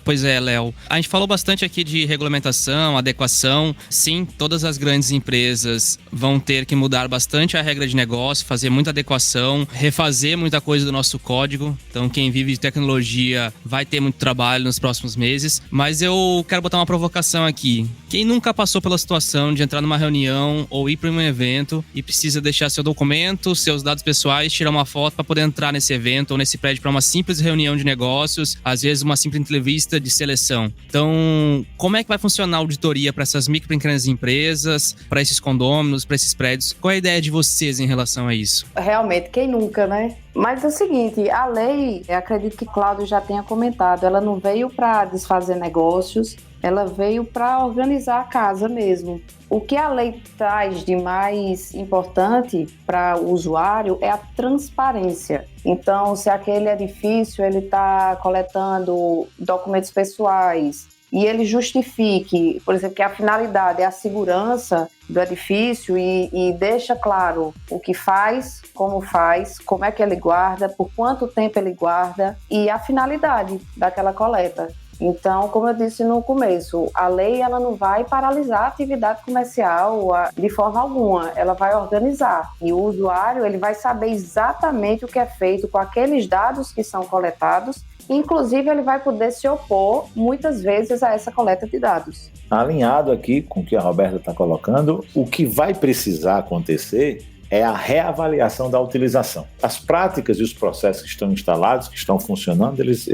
Pois é, Léo. A gente falou bastante aqui de regulamentação, adequação. Sim, todas as grandes empresas vão ter que mudar bastante a regra de negócio, fazer muita adequação, refazer muita coisa do nosso código. Então, quem vive de tecnologia vai ter muito trabalho nos próximos meses. Mas eu quero botar uma provocação aqui. Quem nunca passou pela situação de entrar numa reunião ou ir para um evento e precisa deixar seu documento, seus dados pessoais, tirar uma foto para poder entrar nesse evento ou nesse prédio para uma simples reunião de negócios, às vezes uma simples entrevista de seleção. Então, como é que vai funcionar a auditoria para essas micro e pequenas empresas, para esses condôminos, para esses prédios? Qual é a ideia de vocês em relação a isso? Realmente, quem nunca, né? Mas é o seguinte, a lei, eu acredito que Cláudio já tenha comentado, ela não veio para desfazer negócios, ela veio para organizar a casa mesmo. O que a lei traz de mais importante para o usuário é a transparência. Então, se aquele edifício ele está coletando documentos pessoais e ele justifique, por exemplo, que a finalidade é a segurança do edifício e deixa claro o que faz, como é que ele guarda, por quanto tempo ele guarda e a finalidade daquela coleta. Então, como eu disse no começo, a lei ela não vai paralisar a atividade comercial de forma alguma, ela vai organizar. E o usuário ele vai saber exatamente o que é feito com aqueles dados que são coletados, inclusive ele vai poder se opor muitas vezes a essa coleta de dados. Alinhado aqui com o que a Roberta está colocando, o que vai precisar acontecer é a reavaliação da utilização. As práticas e os processos que estão instalados, que estão funcionando, eles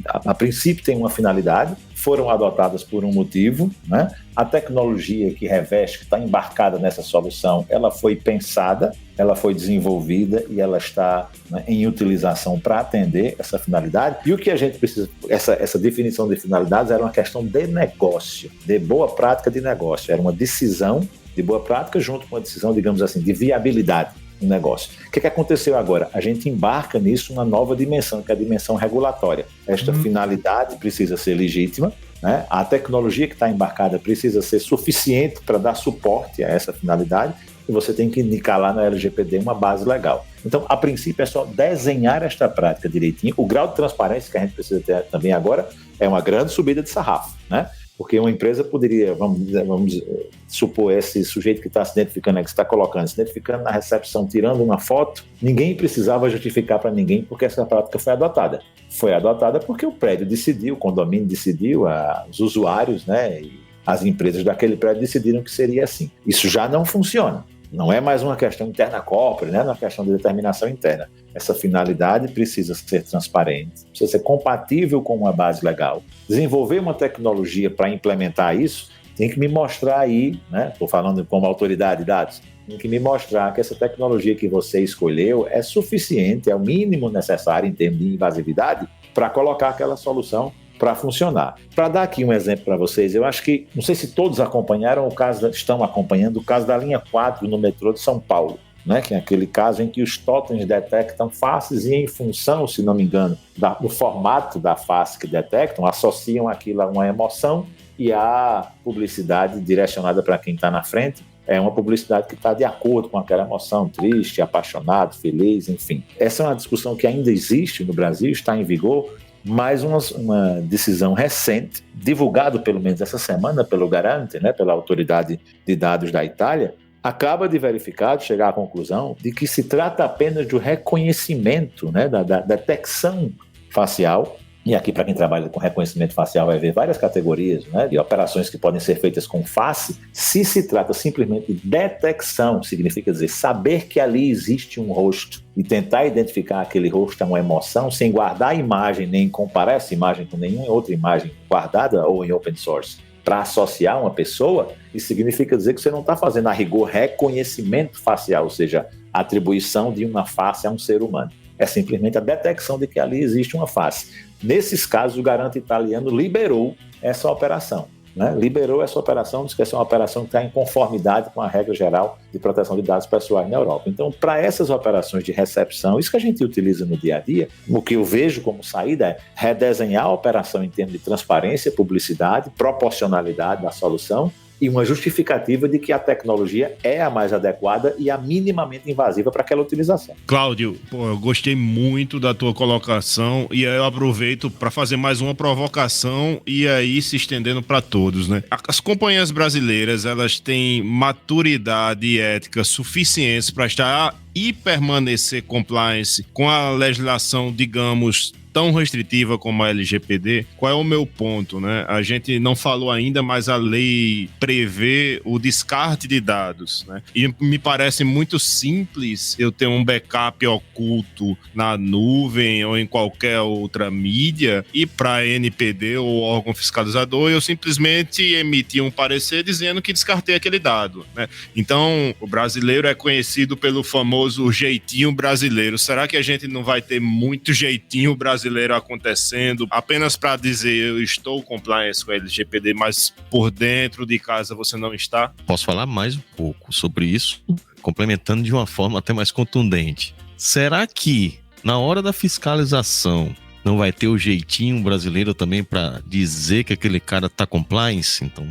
a princípio têm uma finalidade, foram adotadas por um motivo, né? A tecnologia que reveste, que está embarcada nessa solução, ela foi pensada, ela foi desenvolvida e ela está, né, em utilização para atender essa finalidade. E o que a gente precisa, essa definição de finalidades era uma questão de negócio, de boa prática de negócio, era uma decisão de boa prática junto com uma decisão, digamos assim, de viabilidade do negócio. O que aconteceu agora? A gente embarca nisso uma nova dimensão, que é a dimensão regulatória. Esta finalidade precisa ser legítima, né? A tecnologia que está embarcada precisa ser suficiente para dar suporte a essa finalidade e você tem que indicar lá na LGPD uma base legal. Então, a princípio, é só desenhar esta prática direitinho. O grau de transparência que a gente precisa ter também agora é uma grande subida de sarrafo, né? Porque uma empresa poderia, vamos supor, esse sujeito que está se identificando, que está colocando, se identificando na recepção, tirando uma foto, ninguém precisava justificar para ninguém porque essa prática foi adotada. Foi adotada porque o prédio decidiu, o condomínio decidiu, os usuários, né, e as empresas daquele prédio decidiram que seria assim. Isso já não funciona. Não é mais uma questão interna corporate, né? É uma questão de determinação interna. Essa finalidade precisa ser transparente, precisa ser compatível com uma base legal. Desenvolver uma tecnologia para implementar isso tem que me mostrar aí, né? Estou falando como autoridade de dados, tem que me mostrar que essa tecnologia que você escolheu é suficiente, é o mínimo necessário em termos de invasividade para colocar aquela solução para funcionar. Para dar aqui um exemplo para vocês, eu acho que, não sei se todos acompanharam estão acompanhando o caso da linha 4 no metrô de São Paulo, né? Que é aquele caso em que os totens detectam faces e em função, se não me engano, do formato da face que detectam, associam aquilo a uma emoção e a publicidade direcionada para quem está na frente é uma publicidade que está de acordo com aquela emoção, triste, apaixonado, feliz, enfim. Essa é uma discussão que ainda existe no Brasil, está em vigor, mas uma decisão recente, divulgada pelo menos essa semana pelo Garante, né, pela autoridade de dados da Itália, acaba de verificar, de chegar à conclusão de que se trata apenas do reconhecimento, né, da detecção facial. E aqui, para quem trabalha com reconhecimento facial, vai ver várias categorias, né, de operações que podem ser feitas com face. Se trata simplesmente de detecção, significa dizer saber que ali existe um rosto e tentar identificar aquele rosto a uma emoção, sem guardar a imagem, nem comparar essa imagem com nenhuma outra imagem guardada ou em open source, para associar uma pessoa, isso significa dizer que você não está fazendo a rigor reconhecimento facial, ou seja, a atribuição de uma face a um ser humano. É simplesmente a detecção de que ali existe uma face. Nesses casos, o Garante italiano liberou essa operação, né? Liberou essa operação, diz que essa é uma operação que está em conformidade com a regra geral de proteção de dados pessoais na Europa. Então, para essas operações de recepção, isso que a gente utiliza no dia a dia, o que eu vejo como saída é redesenhar a operação em termos de transparência, publicidade, proporcionalidade da solução e uma justificativa de que a tecnologia é a mais adequada e a minimamente invasiva para aquela utilização. Cláudio, eu gostei muito da tua colocação e aí eu aproveito para fazer mais uma provocação e aí se estendendo para todos, né? As companhias brasileiras, elas têm maturidade e ética suficientes para estar e permanecer compliance com a legislação, digamos, tão restritiva como a LGPD. Qual é o meu ponto, né? A gente não falou ainda, mas a lei prevê o descarte de dados, né? E me parece muito simples eu ter um backup oculto na nuvem ou em qualquer outra mídia e para NPD ou órgão fiscalizador eu simplesmente emiti um parecer dizendo que descartei aquele dado, né? Então, o brasileiro é conhecido pelo famoso jeitinho brasileiro. Será que a gente não vai ter muito jeitinho brasileiro acontecendo apenas para dizer eu estou compliance com a LGPD, mas por dentro de casa você não está? Posso falar mais um pouco sobre isso, complementando de uma forma até mais contundente. Será que na hora da fiscalização não vai ter o jeitinho brasileiro também para dizer que aquele cara está compliance? Então,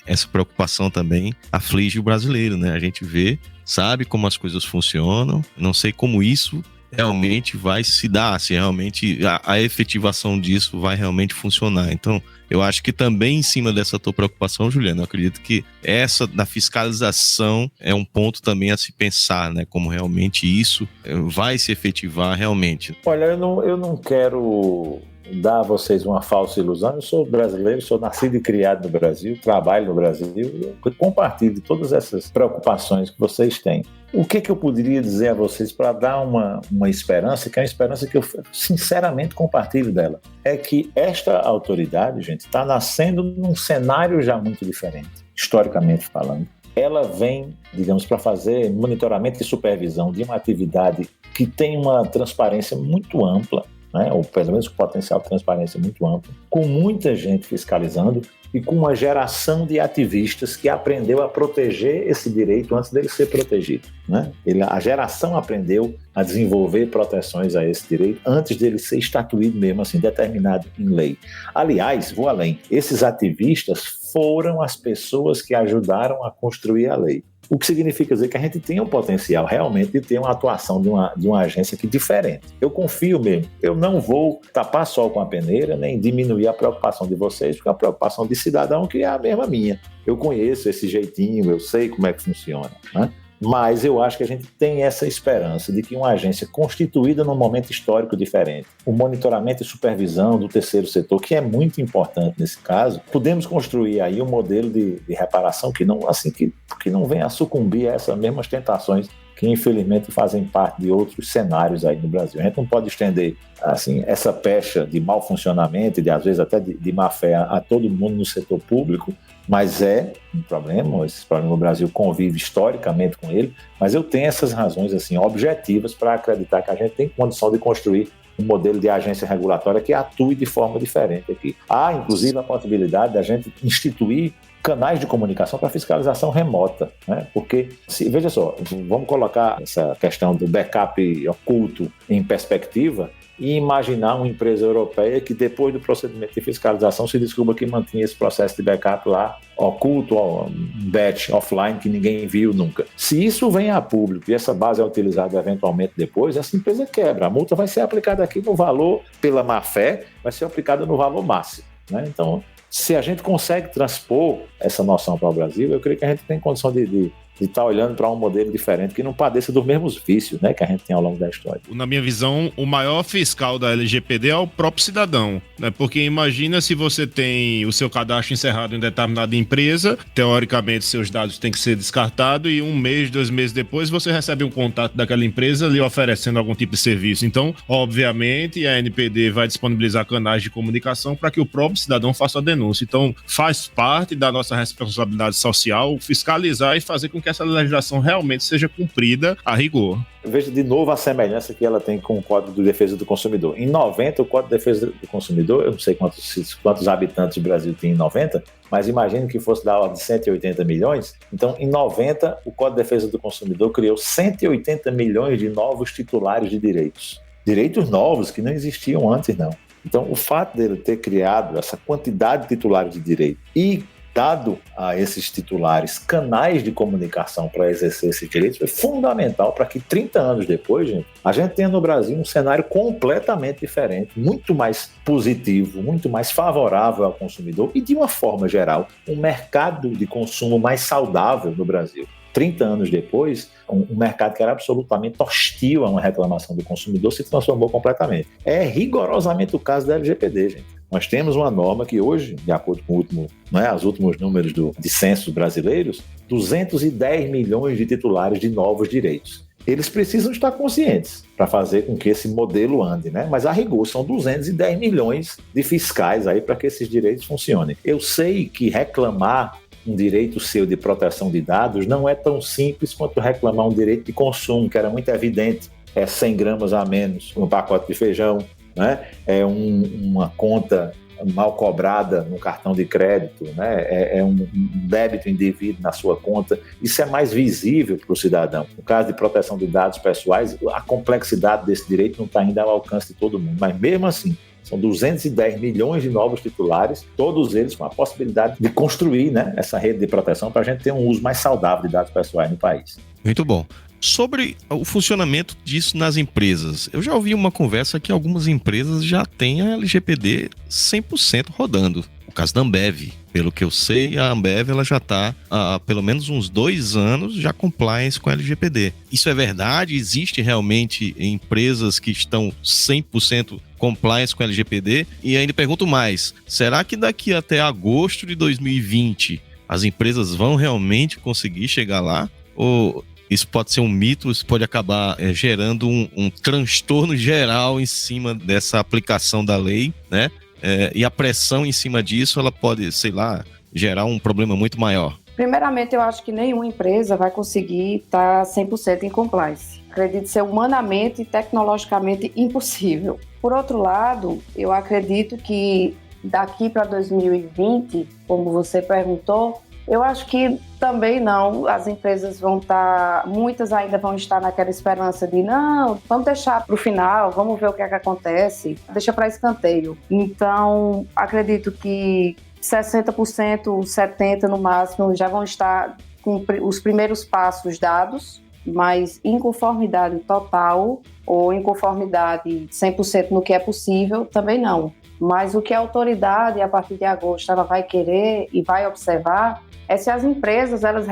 essa preocupação também aflige o brasileiro, né? A gente vê, sabe como as coisas funcionam, não sei como isso realmente vai se dar, se realmente a efetivação disso vai realmente funcionar. Então, eu acho que também em cima dessa tua preocupação, Juliano, eu acredito que essa da fiscalização é um ponto também a se pensar, né? Como realmente isso vai se efetivar realmente. Olha, eu não quero dar a vocês uma falsa ilusão. Eu sou brasileiro, sou nascido e criado no Brasil, trabalho no Brasil, e compartilho todas essas preocupações que vocês têm. O que eu poderia dizer a vocês para dar uma esperança, que é uma esperança que eu sinceramente compartilho dela, é que esta autoridade, gente, está nascendo num cenário já muito diferente, historicamente falando. Ela vem, digamos, para fazer monitoramento e supervisão de uma atividade que tem uma transparência muito ampla, né? Ou pelo menos um potencial de transparência muito amplo, com muita gente fiscalizando e com uma geração de ativistas que aprendeu a proteger esse direito antes dele ser protegido, né? A geração aprendeu a desenvolver proteções a esse direito antes dele ser estatuído mesmo, assim, determinado em lei. Aliás, vou além, esses ativistas foram as pessoas que ajudaram a construir a lei. O que significa dizer que a gente tem um potencial realmente de ter uma atuação de uma agência que diferente. Eu confio mesmo. Eu não vou tapar sol com a peneira, nem diminuir a preocupação de vocês, porque é a preocupação de cidadão que é a mesma minha. Eu conheço esse jeitinho, eu sei como é que funciona, né? Mas eu acho que a gente tem essa esperança de que uma agência constituída num momento histórico diferente, o monitoramento e supervisão do terceiro setor, que é muito importante nesse caso, podemos construir aí um modelo de reparação que não, assim, que não venha a sucumbir a essas mesmas tentações que infelizmente fazem parte de outros cenários aí no Brasil. A gente não pode estender assim, essa pecha de mau funcionamento e às vezes até de má fé a todo mundo no setor público, mas é um problema, esse problema no Brasil convive historicamente com ele, mas eu tenho essas razões assim, objetivas para acreditar que a gente tem condição de construir um modelo de agência regulatória que atue de forma diferente aqui. Há, inclusive, a possibilidade da gente instituir canais de comunicação para fiscalização remota, né? Porque, veja só, vamos colocar essa questão do backup oculto em perspectiva e imaginar uma empresa europeia que depois do procedimento de fiscalização se descubra que mantinha esse processo de backup lá oculto, batch, offline, que ninguém viu nunca. Se isso vem a público e essa base é utilizada eventualmente depois, essa empresa quebra. A multa vai ser aplicada aqui no valor, pela má-fé, vai ser aplicada no valor máximo, né? Então, se a gente consegue transpor essa noção para o Brasil, eu creio que a gente tem condição de estar olhando para um modelo diferente que não padeça dos mesmos vícios, né, que a gente tem ao longo da história. Na minha visão, o maior fiscal da LGPD é o próprio cidadão, né? Porque imagina se você tem o seu cadastro encerrado em determinada empresa, teoricamente seus dados têm que ser descartados e 1 mês, 2 meses depois você recebe um contato daquela empresa lhe oferecendo algum tipo de serviço. Então, obviamente, a NPD vai disponibilizar canais de comunicação para que o próprio cidadão faça a denúncia. Então, faz parte da nossa responsabilidade social fiscalizar e fazer com que essa legislação realmente seja cumprida a rigor. Veja de novo a semelhança que ela tem com o Código de Defesa do Consumidor. Em 90, o Código de Defesa do Consumidor, eu não sei quantos habitantes o Brasil tem em 90, mas imagino que fosse da ordem de 180 milhões. Então, em 90, o Código de Defesa do Consumidor criou 180 milhões de novos titulares de direitos. Direitos novos que não existiam antes, não. Então, o fato dele ter criado essa quantidade de titulares de direito e dado a esses titulares canais de comunicação para exercer esses direitos foi fundamental para que 30 anos depois, gente, a gente tenha no Brasil um cenário completamente diferente, muito mais positivo, muito mais favorável ao consumidor e, de uma forma geral, um mercado de consumo mais saudável no Brasil. 30 anos depois, um mercado que era absolutamente hostil a uma reclamação do consumidor se transformou completamente. É rigorosamente o caso da LGPD, gente. Nós temos uma norma que hoje, de acordo com os últimos números de censos brasileiros, 210 milhões de titulares de novos direitos. Eles precisam estar conscientes para fazer com que esse modelo ande, né? Mas a rigor são 210 milhões de fiscais aí para que esses direitos funcionem. Eu sei que reclamar um direito seu de proteção de dados não é tão simples quanto reclamar um direito de consumo, que era muito evidente. É 100 gramas a menos um pacote de feijão, né? É uma conta mal cobrada no cartão de crédito, né? É um débito indevido na sua conta. Isso é mais visível para o cidadão. No caso de proteção de dados pessoais, a complexidade desse direito não está ainda ao alcance de todo mundo. Mas mesmo assim, são 210 milhões de novos titulares, todos eles com a possibilidade de construir, né, essa rede de proteção para a gente ter um uso mais saudável de dados pessoais no país. Muito bom. Sobre o funcionamento disso nas empresas, eu já ouvi uma conversa que algumas empresas já têm a LGPD 100% rodando. O caso da Ambev. Pelo que eu sei, a Ambev ela já está há pelo menos uns 2 anos já compliance com a LGPD. Isso é verdade? Existe realmente empresas que estão 100% compliance com a LGPD? E ainda pergunto mais, será que daqui até agosto de 2020 as empresas vão realmente conseguir chegar lá? Ou isso pode ser um mito, isso pode acabar gerando um transtorno geral em cima dessa aplicação da lei, né? E a pressão em cima disso, ela pode, sei lá, gerar um problema muito maior. Primeiramente, eu acho que nenhuma empresa vai conseguir estar 100% em compliance. Acredito ser humanamente e tecnologicamente impossível. Por outro lado, eu acredito que daqui para 2020, como você perguntou, eu acho que também não, as empresas vão estar, muitas ainda vão estar naquela esperança de não, vamos deixar para o final, vamos ver o que é que acontece, deixa para escanteio. Então, acredito que 60%, 70% no máximo já vão estar com os primeiros passos dados, mas inconformidade total ou inconformidade 100% no que é possível, também não. Mas o que a autoridade, a partir de agosto, ela vai querer e vai observar é se as empresas, elas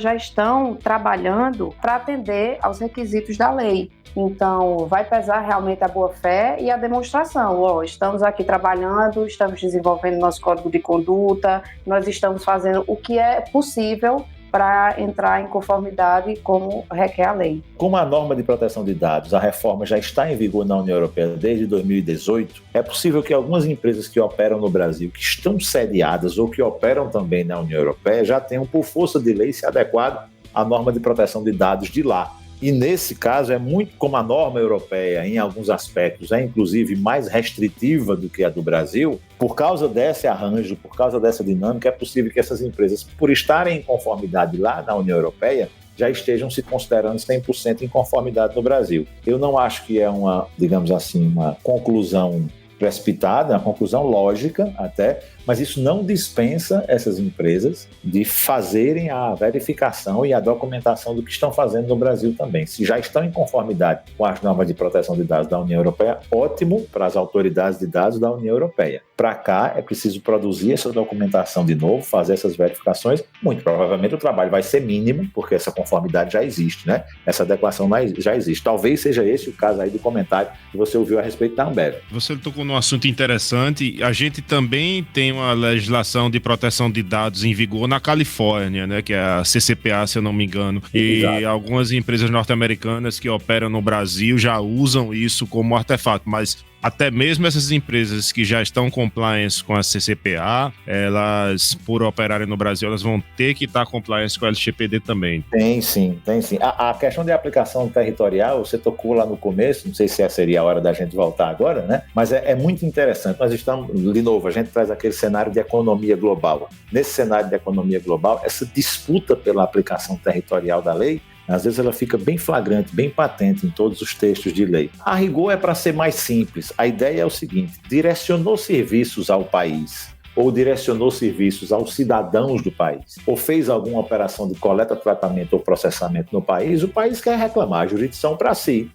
já estão trabalhando para atender aos requisitos da lei. Então, vai pesar realmente a boa-fé e a demonstração. Estamos aqui trabalhando, estamos desenvolvendo nosso código de conduta, nós estamos fazendo o que é possível para entrar em conformidade como requer a lei. Como a norma de proteção de dados, a reforma já está em vigor na União Europeia desde 2018, é possível que algumas empresas que operam no Brasil, que estão sediadas ou que operam também na União Europeia, já tenham, por força de lei, se adequado à norma de proteção de dados de lá. E nesse caso é muito como a norma europeia, em alguns aspectos, é inclusive mais restritiva do que a do Brasil. Por causa desse arranjo, por causa dessa dinâmica, é possível que essas empresas, por estarem em conformidade lá na União Europeia, já estejam se considerando 100% em conformidade no Brasil. Eu não acho que é uma, digamos assim, uma conclusão precipitada, uma conclusão lógica até, mas isso não dispensa essas empresas de fazerem a verificação e a documentação do que estão fazendo no Brasil também. Se já estão em conformidade com as normas de proteção de dados da União Europeia, ótimo para as autoridades de dados da União Europeia. Para cá é preciso produzir essa documentação de novo, fazer essas verificações. Muito provavelmente o trabalho vai ser mínimo, porque essa conformidade já existe, né? Essa adequação já existe. Talvez seja esse o caso aí do comentário que você ouviu a respeito da Ambev. Você tocou num assunto interessante. A gente também tem uma legislação de proteção de dados em vigor na Califórnia, né, que é a CCPA, se eu não me engano. E exato, algumas empresas norte-americanas que operam no Brasil já usam isso como artefato, mas até mesmo essas empresas que já estão compliance com a CCPA, elas, por operarem no Brasil, elas vão ter que estar compliance com a LGPD também. Tem sim. A questão de aplicação territorial, você tocou lá no começo, não sei se seria a hora da gente voltar agora, né? Mas é muito interessante. Nós estamos, de novo, a gente traz aquele cenário de economia global. Nesse cenário de economia global, essa disputa pela aplicação territorial da lei, às vezes ela fica bem flagrante, bem patente em todos os textos de lei. A rigor é para ser mais simples. A ideia é o seguinte: direcionou serviços ao país, ou direcionou serviços aos cidadãos do país, ou fez alguma operação de coleta, tratamento ou processamento no país, o país quer reclamar a jurisdição para si.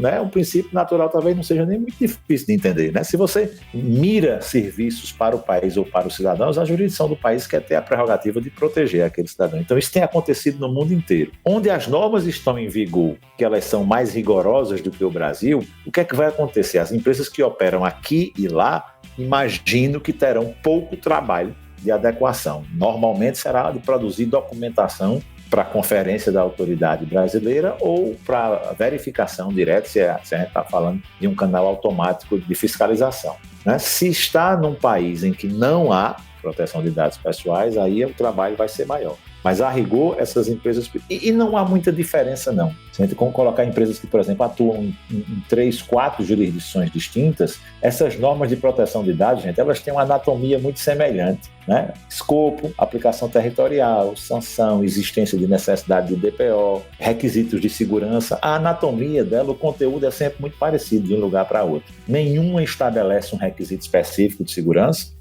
É um princípio natural, talvez não seja nem muito difícil de entender, né? Se você mira serviços para o país ou para os cidadãos, a jurisdição do país quer ter a prerrogativa de proteger aquele cidadão. Então isso tem acontecido no mundo inteiro. Onde as normas estão em vigor, que elas são mais rigorosas do que o Brasil, o que é que vai acontecer? As empresas que operam aqui e lá, imagino que terão pouco trabalho de adequação. Normalmente será de produzir documentação para a conferência da autoridade brasileira ou para verificação direta, se a gente está falando de um canal automático de fiscalização, né? Se está num país em que não há proteção de dados pessoais, aí o trabalho vai ser maior. Mas, a rigor, essas empresas... E não há muita diferença, não. Se a gente colocar empresas que, por exemplo, atuam em 3, 4 jurisdições distintas, essas normas de proteção de dados, gente, elas têm uma anatomia muito semelhante, né? Escopo, aplicação territorial, sanção, existência de necessidade de DPO, requisitos de segurança. A anatomia dela, o conteúdo é sempre muito parecido de um lugar para outro. Nenhuma estabelece um requisito específico de segurança.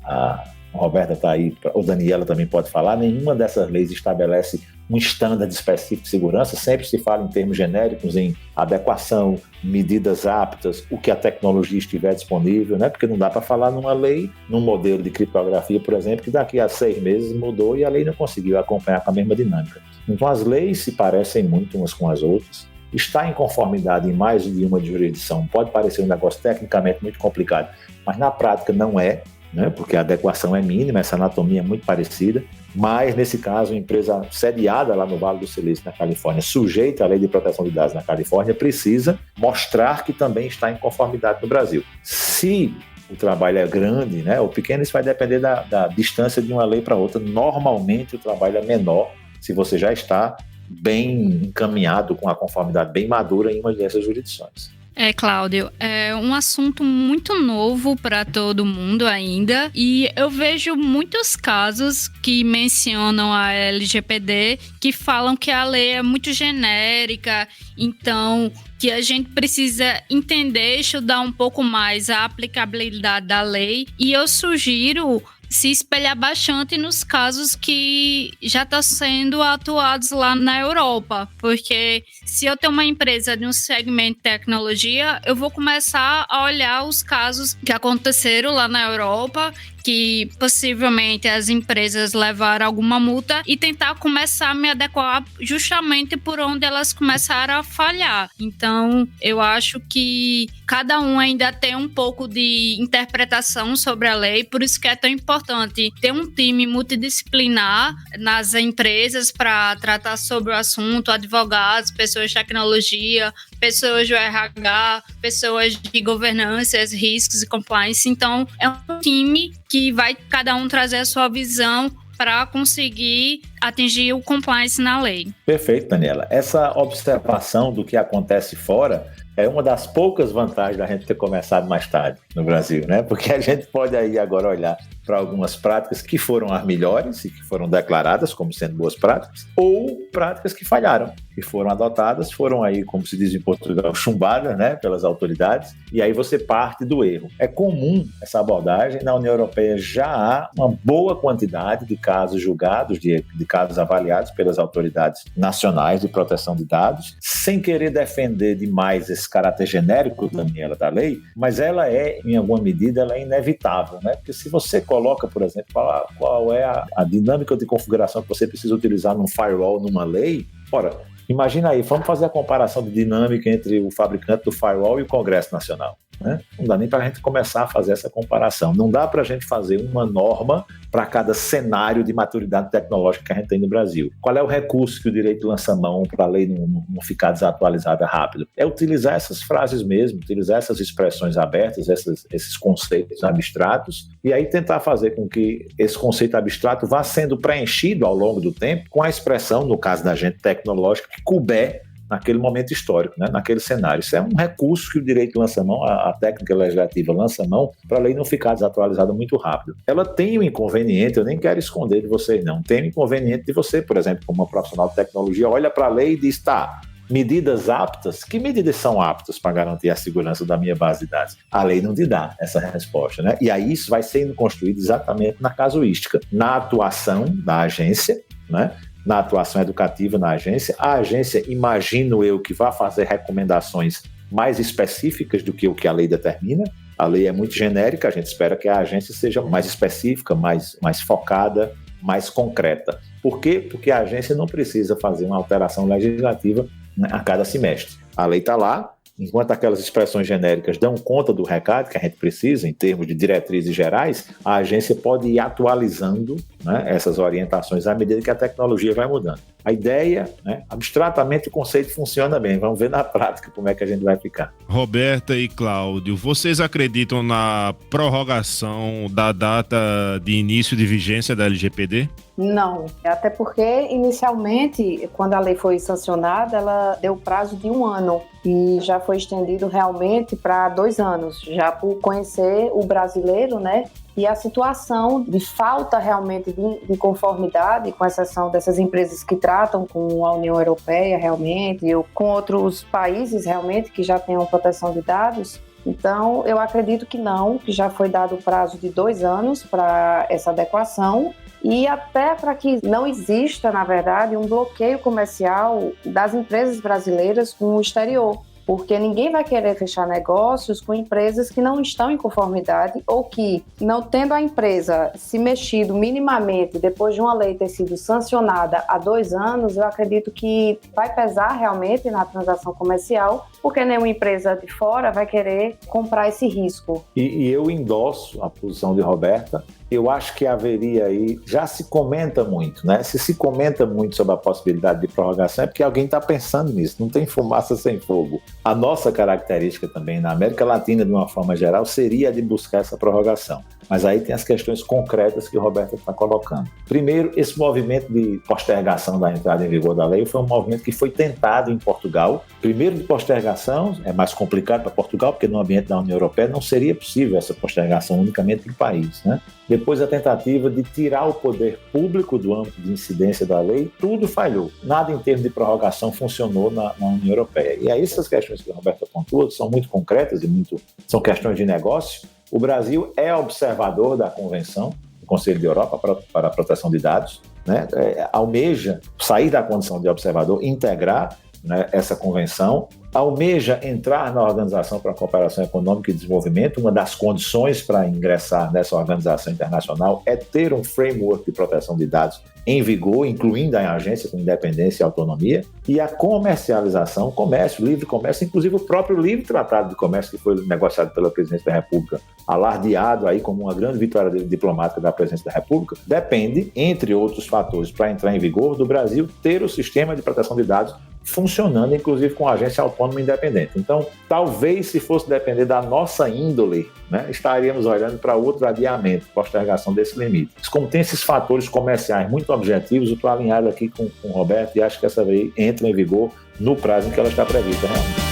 a Roberta está aí, ou Daniela também pode falar, nenhuma dessas leis estabelece um standard específico de segurança, sempre se fala em termos genéricos, em adequação, medidas aptas, o que a tecnologia estiver disponível, né? Porque não dá para falar numa lei, num modelo de criptografia, por exemplo, que daqui a 6 meses mudou e a lei não conseguiu acompanhar com a mesma dinâmica. Então as leis se parecem muito umas com as outras, está em conformidade em mais de uma jurisdição, pode parecer um negócio tecnicamente muito complicado, mas na prática não é, né? Porque a adequação é mínima, essa anatomia é muito parecida, mas nesse caso a empresa sediada lá no Vale do Silício, na Califórnia, sujeita à lei de proteção de dados na Califórnia, precisa mostrar que também está em conformidade no Brasil. Se o trabalho é grande, né, ou pequeno, isso vai depender da distância de uma lei para outra. Normalmente o trabalho é menor se você já está bem encaminhado, com a conformidade bem madura em uma dessas jurisdições. Cláudio, é um assunto muito novo para todo mundo ainda, e eu vejo muitos casos que mencionam a LGPD que falam que a lei é muito genérica, então que a gente precisa entender, estudar um pouco mais a aplicabilidade da lei, e eu sugiro se espelhar bastante nos casos que já estão sendo atuados lá na Europa, porque se eu tenho uma empresa de um segmento de tecnologia, eu vou começar a olhar os casos que aconteceram lá na Europa, que possivelmente as empresas levaram alguma multa, e tentar começar a me adequar justamente por onde elas começaram a falhar. Então, eu acho que cada um ainda tem um pouco de interpretação sobre a lei, por isso que é tão importante ter um time multidisciplinar nas empresas para tratar sobre o assunto, advogados, pessoas de tecnologia, pessoas do RH, pessoas de governança, riscos e compliance. Então, é um time que vai cada um trazer a sua visão para conseguir atingir o compliance na lei. Perfeito, Daniela. Essa observação do que acontece fora é uma das poucas vantagens da gente ter começado mais tarde no Brasil, né? Porque a gente pode aí agora olhar para algumas práticas que foram as melhores e que foram declaradas como sendo boas práticas, ou práticas que falharam, que foram adotadas, foram aí, como se diz em Portugal, chumbadas, né, pelas autoridades, e aí você parte do erro. É comum essa abordagem, na União Europeia já há uma boa quantidade de casos julgados, de casos avaliados pelas autoridades nacionais de proteção de dados, sem querer defender demais esse caráter genérico, Daniela, da lei, mas ela é, em alguma medida, ela é inevitável, né? Porque se você coloca, por exemplo, qual é a dinâmica de configuração que você precisa utilizar num firewall, numa lei, ora, imagina aí, vamos fazer a comparação de dinâmica entre o fabricante do firewall e o Congresso Nacional, né? Não dá nem para a gente começar a fazer essa comparação. Não dá para a gente fazer uma norma para cada cenário de maturidade tecnológica que a gente tem no Brasil. Qual é o recurso que o direito lança mão para a lei não ficar desatualizada rápido? É utilizar essas frases mesmo, utilizar essas expressões abertas, esses conceitos abstratos, e aí tentar fazer com que esse conceito abstrato vá sendo preenchido ao longo do tempo com a expressão, no caso da gente tecnológica, que couber naquele momento histórico, né? Naquele cenário. Isso é um recurso que o direito lança mão, a técnica legislativa lança mão, para a lei não ficar desatualizada muito rápido. Ela tem um inconveniente, eu nem quero esconder de vocês não, tem um inconveniente de você, por exemplo, como uma profissional de tecnologia, olha para a lei e diz, tá, medidas aptas, que medidas são aptas para garantir a segurança da minha base de dados? A lei não te dá essa resposta, né? E aí isso vai sendo construído exatamente na casuística, na atuação da agência, né? Na atuação educativa na agência. A agência, imagino eu, que vai fazer recomendações mais específicas do que o que a lei determina. A lei é muito genérica, a gente espera que a agência seja mais específica, mais focada, mais concreta. Por quê? Porque a agência não precisa fazer uma alteração legislativa, né, a cada semestre. A lei está lá, enquanto aquelas expressões genéricas dão conta do recado que a gente precisa, em termos de diretrizes gerais, a agência pode ir atualizando, né, essas orientações à medida que a tecnologia vai mudando. A ideia, né, abstratamente o conceito funciona bem, vamos ver na prática como é que a gente vai ficar. Roberta e Cláudio, vocês acreditam na prorrogação da data de início de vigência da LGPD? Não, até porque inicialmente, quando a lei foi sancionada, ela deu prazo de 1 ano e já foi estendido realmente para 2 anos, já por conhecer o brasileiro, né? E a situação de falta realmente de conformidade, com exceção dessas empresas que tratam com a União Europeia realmente, ou com outros países realmente que já tenham proteção de dados. Então, eu acredito que não, que já foi dado o prazo de 2 anos para essa adequação e até para que não exista, na verdade, um bloqueio comercial das empresas brasileiras com o exterior. Porque ninguém vai querer fechar negócios com empresas que não estão em conformidade ou que, não tendo a empresa se mexido minimamente depois de uma lei ter sido sancionada há 2 anos, eu acredito que vai pesar realmente na transação comercial, porque nenhuma empresa de fora vai querer comprar esse risco. E eu endosso a posição de Roberta. Eu acho que haveria aí, já se comenta muito, né? Se comenta muito sobre a possibilidade de prorrogação, é porque alguém está pensando nisso, não tem fumaça sem fogo. A nossa característica também na América Latina, de uma forma geral, seria a de buscar essa prorrogação. Mas aí tem as questões concretas que o Roberto está colocando. Primeiro, esse movimento de postergação da entrada em vigor da lei foi um movimento que foi tentado em Portugal. Primeiro, de postergação, é mais complicado para Portugal, porque no ambiente da União Europeia não seria possível essa postergação unicamente do país, né? Depois, a tentativa de tirar o poder público do âmbito de incidência da lei, tudo falhou. Nada em termos de prorrogação funcionou na União Europeia. E aí essas questões que o Roberto pontua são muito concretas e são questões de negócio. O Brasil é observador da Convenção do Conselho da Europa para a Proteção de Dados, né? Almeja sair da condição de observador, integrar, né, essa convenção, almeja entrar na Organização para a Cooperação Econômica e Desenvolvimento. Uma das condições para ingressar nessa organização internacional é ter um framework de proteção de dados em vigor, incluindo a agência com independência e autonomia, e a comercialização, comércio, livre comércio, inclusive o próprio livre tratado de comércio que foi negociado pela Presidência da República, alardeado aí como uma grande vitória diplomática da Presidência da República, depende, entre outros fatores, para entrar em vigor, do Brasil ter o sistema de proteção de dados funcionando, inclusive com a agência autônoma independente. Então, talvez, se fosse depender da nossa índole, né, estaríamos olhando para outro adiamento, postergação desse limite. Mas como tem esses fatores comerciais muito objetivos, eu estou alinhado aqui com o Roberto e acho que essa lei entra em vigor no prazo em que ela está prevista, realmente.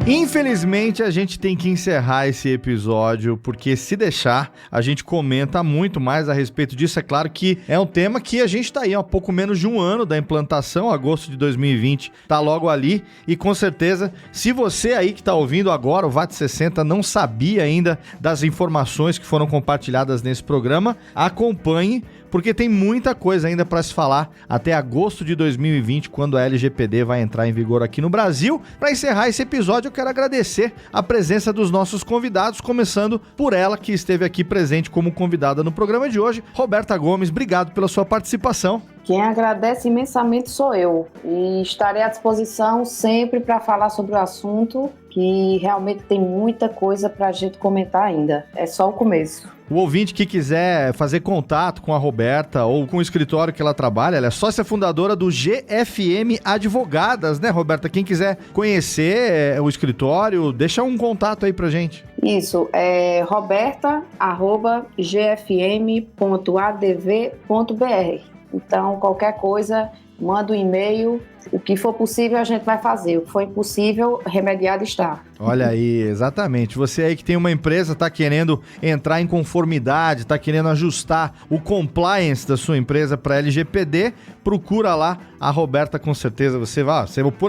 Infelizmente, a gente tem que encerrar esse episódio, porque se deixar, a gente comenta muito mais a respeito disso. É claro que é um tema que a gente está aí há pouco menos de 1 ano da implantação, agosto de 2020, está logo ali. E com certeza, se você aí que está ouvindo agora, o VAT60, não sabia ainda das informações que foram compartilhadas nesse programa, acompanhe, porque tem muita coisa ainda para se falar até agosto de 2020, quando a LGPD vai entrar em vigor aqui no Brasil. Para encerrar esse episódio, eu quero agradecer a presença dos nossos convidados, começando por ela, que esteve aqui presente como convidada no programa de hoje. Roberta Gomes, obrigado pela sua participação. Quem agradece imensamente sou eu, e estarei à disposição sempre para falar sobre o assunto, que realmente tem muita coisa para a gente comentar ainda. É só o começo. O ouvinte que quiser fazer contato com a Roberta ou com o escritório que ela trabalha, ela é sócia fundadora do GFM Advogadas, né, Roberta? Quem quiser conhecer o escritório, deixa um contato aí pra gente. Isso, é roberta@gfm.adv.br. Então, qualquer coisa, manda um e-mail. O que for possível, a gente vai fazer. O que for impossível, remediado está. Olha aí, exatamente. Você aí que tem uma empresa, está querendo entrar em conformidade, está querendo ajustar o compliance da sua empresa para LGPD, procura lá a Roberta, com certeza.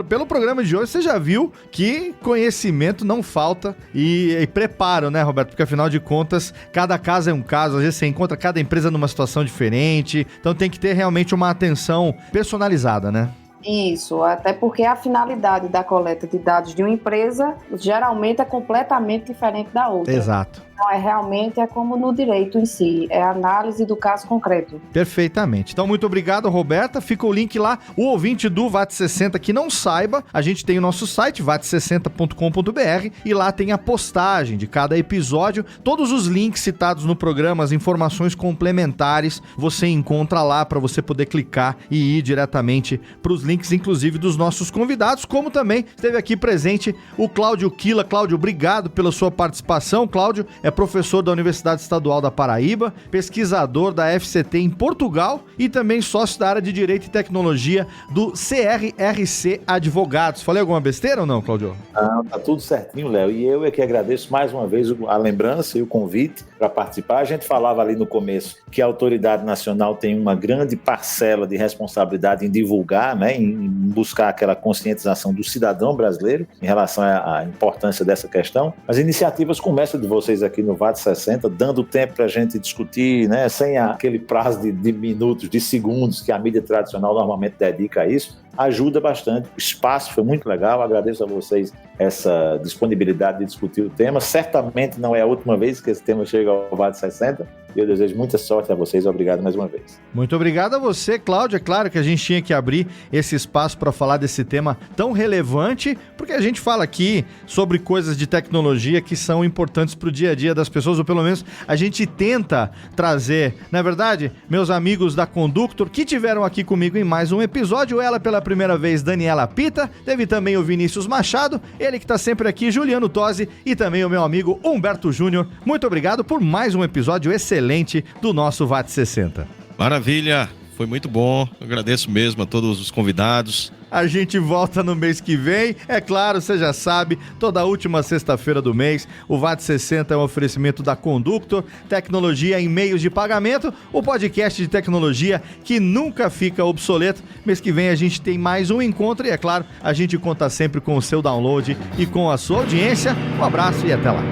Pelo programa de hoje, você já viu que conhecimento não falta e preparo, né, Roberta? Porque afinal de contas, cada caso é um caso. Às vezes você encontra cada empresa numa situação diferente. Então tem que ter realmente uma atenção personalizada, né? Isso, até porque a finalidade da coleta de dados de uma empresa geralmente é completamente diferente da outra. Exato. Então, realmente é como no direito em si, é a análise do caso concreto. Perfeitamente. Então, muito obrigado, Roberta. Fica o link lá. O ouvinte do VAT60 que não saiba, a gente tem o nosso site, vat60.com.br, e lá tem a postagem de cada episódio. Todos os links citados no programa, as informações complementares, você encontra lá para você poder clicar e ir diretamente para os links, inclusive dos nossos convidados, como também esteve aqui presente o Cláudio Quila. Cláudio, obrigado pela sua participação. Cláudio é é professor da Universidade Estadual da Paraíba, pesquisador da FCT em Portugal e também sócio da área de Direito e Tecnologia do CRRC Advogados. Falei alguma besteira ou não, Cláudio? Não, tá tudo certinho, Léo. E eu é que agradeço mais uma vez a lembrança e o convite para participar. A gente falava ali no começo que a autoridade nacional tem uma grande parcela de responsabilidade em divulgar, né, em buscar aquela conscientização do cidadão brasileiro em relação à importância dessa questão. As iniciativas começam de vocês aqui no VAT 60, dando tempo para a gente discutir, né, sem aquele prazo de minutos, de segundos que a mídia tradicional normalmente dedica a isso. Ajuda bastante. O espaço foi muito legal. Agradeço a vocês essa disponibilidade de discutir o tema. Certamente não é a última vez que esse tema chega ao VAT 60. Eu desejo muita sorte a vocês. Obrigado mais uma vez. Muito obrigado a você, Cláudio. É claro que a gente tinha que abrir esse espaço para falar desse tema tão relevante, porque a gente fala aqui sobre coisas de tecnologia que são importantes para o dia a dia das pessoas, ou pelo menos a gente tenta trazer. Na verdade, meus amigos da Conductor, que tiveram aqui comigo em mais um episódio, ela pela primeira vez, Daniela Pita, teve também o Vinícius Machado, ele que está sempre aqui, Juliano Tosi, e também o meu amigo Humberto Júnior. Muito obrigado por mais um episódio excelente do nosso VAT 60. Maravilha, foi muito bom, agradeço mesmo a todos os convidados. A gente volta no mês que vem, é claro, você já sabe, toda última sexta-feira do mês, o VAT 60 é um oferecimento da Conductor, tecnologia em meios de pagamento, o podcast de tecnologia que nunca fica obsoleto. Mês que vem a gente tem mais um encontro e, é claro, a gente conta sempre com o seu download e com a sua audiência. Um abraço e até lá.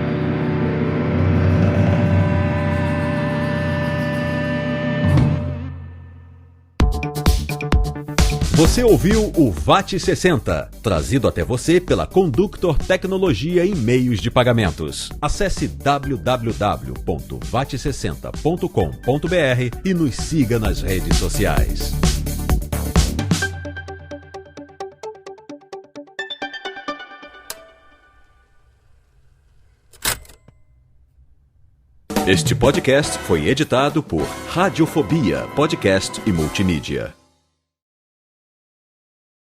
Você ouviu o VAT 60, trazido até você pela Conductor Tecnologia em Meios de Pagamentos. Acesse www.vat60.com.br e nos siga nas redes sociais. Este podcast foi editado por Radiofobia, podcast e multimídia.